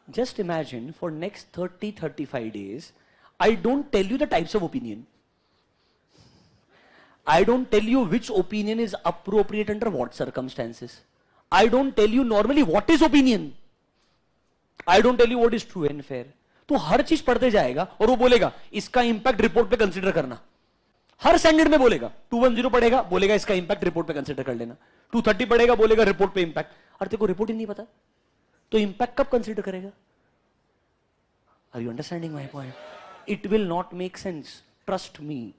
Just imagine for next 30-35 days, I don't tell you the types of opinion. I don't tell you which opinion is appropriate under what circumstances. I don't tell you normally what is opinion. I don't tell you what is true and fair. तो हर चीज पढ़ते जाएगा और वो बोलेगा इसका impact report पे consider करना। हर स्टैंडर्ड में बोलेगा। 210 पढ़ेगा, बोलेगा इसका इंपैक्ट रिपोर्ट पे कंसीडर कर लेना। 230 पढ़ेगा, बोलेगा रिपोर्ट पे इंपैक्ट। और तेरे को रिपोर्ट ही नहीं पता तो इंपैक्ट कब कंसीडर करेगा? Are you understanding my point? It will not make sense, trust me.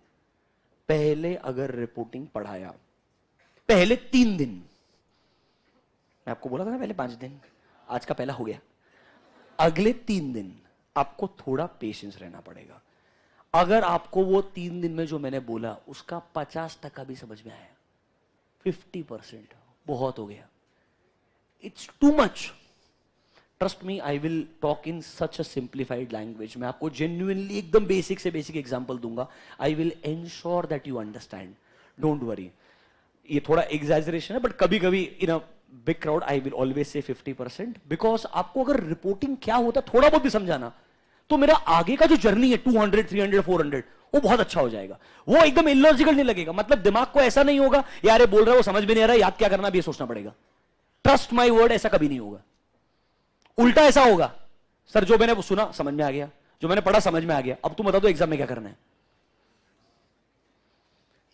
पहले अगर रिपोर्टिंग पढ़ाया, पहले 3 दिन, मैं आपको बोला था ना पहले 5 दिन, आज का पहला हो गया, अगले 3 दिन आपको थोड़ा पेशेंस रहना पड़ेगा। अगर आपको वो 3 दिन में जो मैंने बोला उसका 50% भी समझ में आया, 50% बहुत हो गया, it's too much. Trust me, I will talk in such a simplified language. मैं आपको जेन्युइनली एकदम बेसिक से बेसिक एग्जांपल दूंगा। I will ensure that you understand, don't worry. ये थोड़ा एग्जैजरेशन है, बट कभी कभी in a big crowd I will always say 50%, because आपको अगर रिपोर्टिंग क्या होता है थोड़ा बहुत भी समझाना, तो मेरा आगे का जो जर्नी है 200, 300, 400 वो बहुत अच्छा हो जाएगा। वो एकदम इलॉजिकल नहीं लगेगा। मतलब दिमाग को ऐसा नहीं होगा यार ये बोल रहा है वो समझ में नहीं आ रहा, याद क्या करना भी ये सोचना पड़ेगा। ट्रस्ट माई वर्ड, ऐसा कभी नहीं होगा। उल्टा ऐसा होगा, सर जो मैंने सुना समझ में आ गया, जो मैंने पढ़ा समझ में आ गया, अब तुम बता दो एग्जाम में क्या करना है।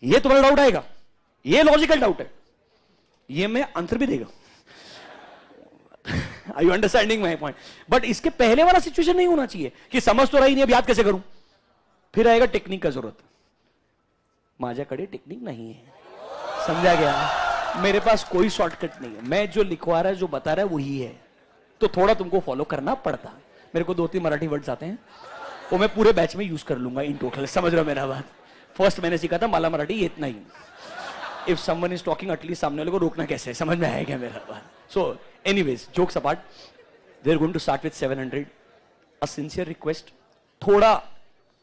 ये तुम्हारा डाउट आएगा, ये लॉजिकल डाउट है, ये मैं आंसर भी देगा। Are you understanding my point? But इसके पहले वाला सिचुएशन नहीं होना चाहिए कि समझ तो रही नहीं, अब याद कैसे करूं। फिर आएगा टेक्निक का जरूरत। माझ्याकडे टेक्निक नहीं है, समझा गया? मेरे पास कोई शॉर्टकट नहीं है, मैं जो लिखवा रहा है, जो बता रहा है वही है। तो थोड़ा तुमको फॉलो करना पड़ता। मेरे को 2-3 मराठी वर्ड्स आते हैं, वो मैं पूरे बैच में यूज कर लूंगा इन टोटल। समझ रहे हो मेरा बात? फर्स्ट मैंने सीखा था माला मराठी, ये इतना ही। If someone is talking at least सामने वाले को रोकना कैसे, समझ में आएगा मेरा बात? So anyways, jokes apart, they are going to start with 700। A sincere request, थोड़ा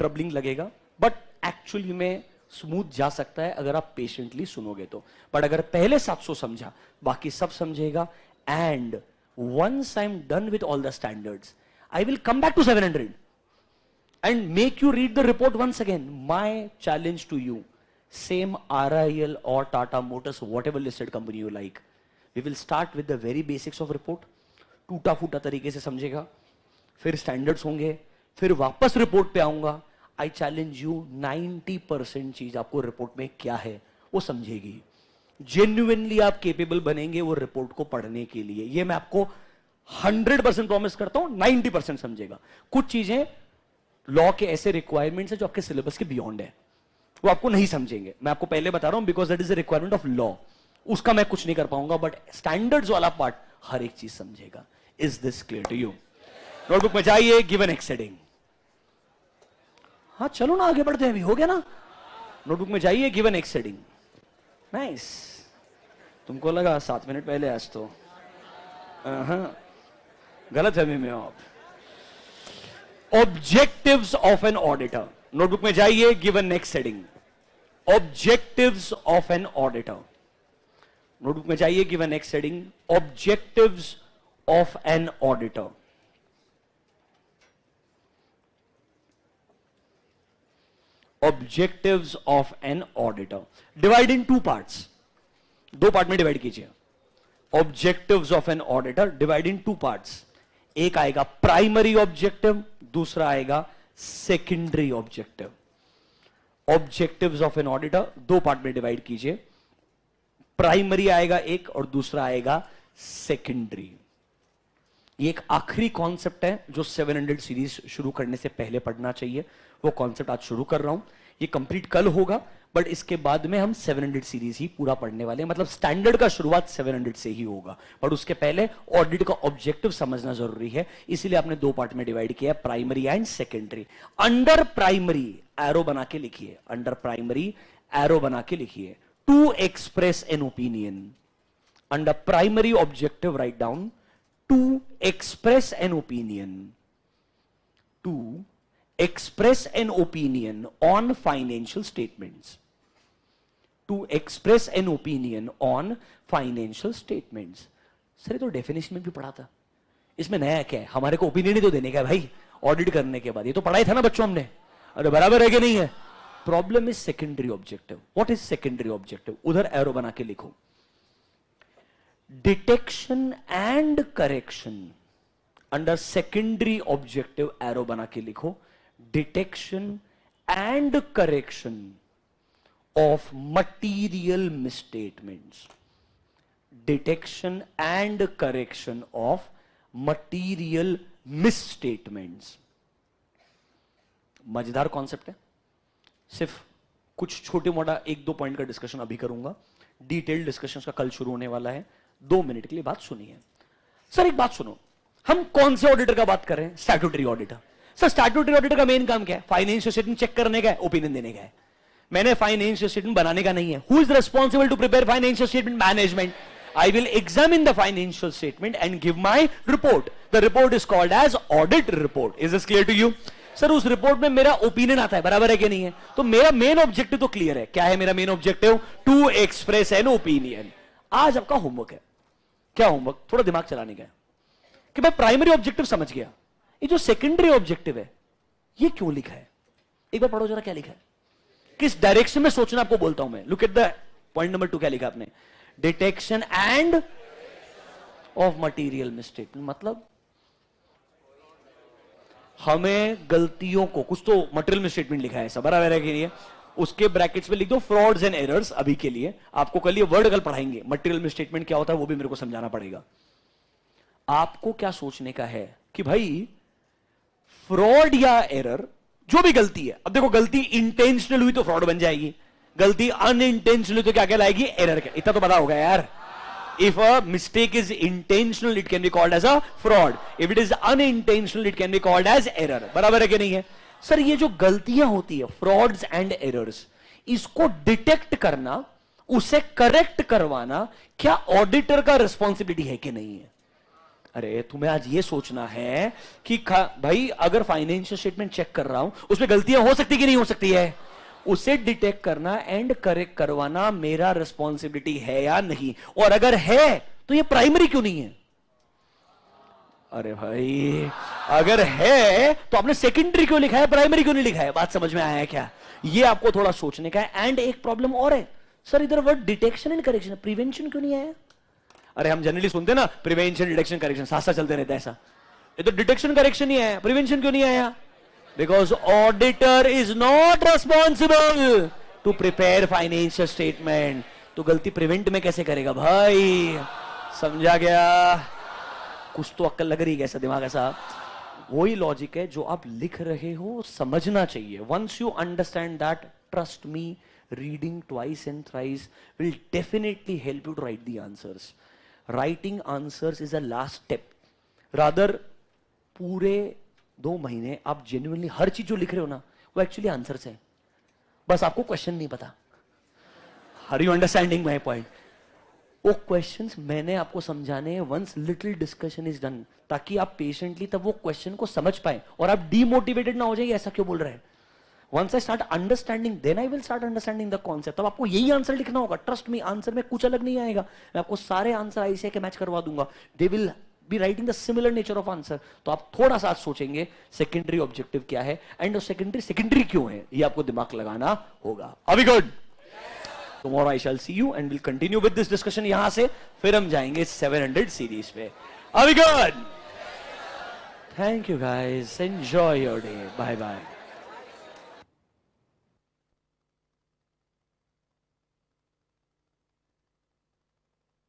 ट्रबलिंग लगेगा, बट एक्चुअली में स्मूथ जा सकता है अगर आप पेशेंटली सुनोगे तो। बट अगर पहले 700 समझा, बाकी सब समझेगा। And once I'm done with all the standards, I will come back to 700 and make you read the report once again. My challenge to you, same RIL or Tata Motors, whatever listed company you like, we will start with the very basics of report. टूटा फूटा तरीके से समझेगा, फिर standards होंगे, फिर वापस report पे आऊंगा। आई चैलेंज यू, 90% चीज आपको रिपोर्ट में क्या है वो समझेगी। जेन्युइनली आप केपेबल बनेंगे वो रिपोर्ट को पढ़ने के लिए, ये मैं आपको 100% प्रॉमिस करता हूं। 90% समझेगा। कुछ चीजें लॉ के ऐसे रिक्वायरमेंट्स है जो आपके सिलेबस के बियॉन्ड है, वो आपको नहीं समझेंगे, मैं आपको पहले बता रहा हूं, because that is the requirement of law. उसका मैं कुछ नहीं कर पाऊंगा, बट स्टैंडर्ड्स वाला पार्ट हर एक चीज समझेगा। Is this clear to you? Notebook में जाइए, गिवन एक्सेडिंग। हाँ चलो ना, आगे बढ़ते हैं, अभी हो गया ना। नोटबुक में जाइए, गिवन एक्सेडिंग। नाइस, तुमको लगा 7 मिनट पहले, आज तो गलत फहमी में हो आप। Objectives of an auditor. Notebook में जाइए, given next heading, objectives of an auditor. Notebook में जाइए, given next heading, objectives of an auditor. Objectives of an auditor divide in 2 parts. 2 part में डिवाइड कीजिए। Objectives of an auditor divide in 2 parts. एक आएगा primary objective, दूसरा आएगा secondary objective. Objectives of an auditor 2 part में divide कीजिए। Primary आएगा एक और दूसरा आएगा सेकेंडरी। ये एक आखिरी कॉन्सेप्ट है जो 700 सीरीज शुरू करने से पहले पढ़ना चाहिए। वो कॉन्सेप्ट आज शुरू कर रहा हूं, ये कंप्लीट कल होगा, बट इसके बाद में हम 700 सीरीज ही पूरा पढ़ने वाले हैं। मतलब स्टैंडर्ड का शुरुआत 700 से ही होगा, बट उसके पहले ऑडिट का ऑब्जेक्टिव समझना जरूरी है। इसीलिए आपने 2 पार्ट में डिवाइड किया, primary and secondary. Under primary arrow बना के लिखिए, अंडर प्राइमरी एरो बना के लिखिए, to express an opinion. Under primary objective write down to express an opinion, to express an opinion on financial statements, to express an opinion on financial statements। Sir ये तो definition में भी पढ़ा था, इसमें नया क्या है? हमारे को ओपिनियन ही तो देने का है भाई ऑडिट करने के बाद, ये तो पढ़ाई था ना बच्चों हमने। अरे बराबर है कि नहीं है? Problem is secondary objective. What is secondary objective? उधर एरो बना के लिखो, detection and correction. Under secondary objective arrow बना के लिखो, detection and correction of material misstatements, detection and correction of material misstatements। मजेदार कॉन्सेप्ट है, सिर्फ कुछ छोटे मोटा 1-2 पॉइंट का डिस्कशन अभी करूंगा, डिटेल डिस्कशन का कल शुरू होने वाला है। 2 मिनट के लिए बात सुनिए। सर एक बात सुनो, हम कौन से ऑडिटर का बात कर रहे हैं? Statutory auditor. Sir statutory auditor का मेन काम क्या है? फाइनेंशियल स्टेटमेंट चेक करने का है, ओपिनियन देने का है। मैंने फाइनेंशियल स्टेटमेंट बनाने का नहीं है। Who is responsible to prepare financial statement? Management. I will examine the financial statement and give my report. The report is called as audit report. Is this clear to you? Sir उस report में मेरा opinion आता है, बराबर है कि नहीं है? तो मेरा मेन ऑब्जेक्टिव तो क्लियर है। क्या है मेरा main objective? To express an opinion. आज आपका होमवर्क है, क्या होमवर्क? थोड़ा दिमाग चलाने का है कि मैं प्राइमरी ऑब्जेक्टिव समझ गया, ये जो सेकेंडरी ऑब्जेक्टिव है ये क्यों लिखा है? एक बार पढ़ो जरा, क्या लिखा है, किस डायरेक्शन में सोचना आपको बोलता हूं मैं। Look at the point number 2, क्या लिखा आपने? Detection end of material mistake. मतलब हमें गलतियों को, कुछ तो मटेरियल मिसस्टेटमेंट लिखा है, सब बराबर है कि नहीं है? उसके ब्रैकेट्स में लिख दो फ्रॉड्स एंड एरर्स। अभी के लिए आपको कल ये वर्ड कल पढ़ाएंगे, मटेरियल मिसस्टेटमेंट क्या होता है वो भी मेरे को समझाना पड़ेगा। आपको क्या सोचने का है कि भाई फ्रॉड या एरर जो भी गलती है, अब देखो गलती इंटेंशनल हुई तो फ्रॉड बन जाएगी, गलती अनइंटेंशनल हुई तो क्या कहलाएगी? एरर। इतना तो पता होगा यार। If a mistake is intentional, it can be called as a fraud. If it is unintentional, it can be called as error. बराबर है कि नहीं है? सर ये जो गलतियां होती है, frauds and errors, इसको डिटेक्ट करना, उसे करेक्ट करवाना, क्या ऑडिटर का रिस्पॉन्सिबिलिटी है कि नहीं है? अरे तुम्हें आज ये सोचना है कि भाई अगर फाइनेंशियल स्टेटमेंट चेक कर रहा हूं, उसमें गलतियां हो सकती कि नहीं हो सकती है, उसे डिटेक्ट करना एंड करेक्ट करवाना मेरा रिस्पॉन्सिबिलिटी है या नहीं? और अगर है तो ये प्राइमरी क्यों नहीं है? अरे भाई अगर है तो आपने सेकेंडरी क्यों लिखा है, प्राइमरी क्यों नहीं लिखा है? बात समझ में आया क्या? ये आपको थोड़ा सोचने का है। एंड एक प्रॉब्लम और है, सर इधर word detection and correction, prevention क्यों नहीं आया? अरे हम जनरली सुनते ना प्रिवेंशन डिटेक्शन करेक्शन, साथ साथ चलते रहता है ऐसा। ये तो डिटेक्शन करेक्शन नहीं आया, प्रिवेंशन क्यों नहीं आया? Because auditor is not responsible to prepare financial statement. तो गलती प्रिवेंट में कैसे करेगा भाई? समझा गया? कुछ तो अक्ल लग रही है, कैसा दिमाग ऐसा? वही लॉजिक है जो आप लिख रहे हो, समझना चाहिए। Once you understand that, trust me, reading twice and thrice will definitely help you to write the answers. Writing answers is a last step. Rather, पूरे 2 महीने आप जेन्युइनली हर चीज जो लिख रहे हो ना, वो एक्चुअली आंसर्स है, बस आपको क्वेश्चन नहीं पता. Are you understanding my point? वो क्वेश्चंस मैंने आपको समझाने हैं once little discussion is done, ताकि आप पेशेंटली तब वो क्वेश्चन को समझ पाए और आप डीमोटिवेटेड ना हो जाइए ऐसा क्यों बोल रहे हैं. Once I start understanding then I will start understanding the concept. तब आपको यही आंसर लिखना होगा. ट्रस्ट मी, आंसर में कुछ अलग नहीं आएगा. मैं आपको सारे आंसर ऐसे के मैच करवा दूंगा. They will be writing the similar nature of answer. तो आप थोड़ा सा सोचेंगे सेकेंडरी ऑब्जेक्टिव क्या है एंड सेकेंडरी क्यों है, ये आपको दिमाग लगाना होगा. अभी good. Tomorrow I shall see you and we'll continue with this discussion. यहां से फिर हम जाएंगे 700 सीरीज पे. Are we good? Thank you guys. Enjoy your day. Bye bye.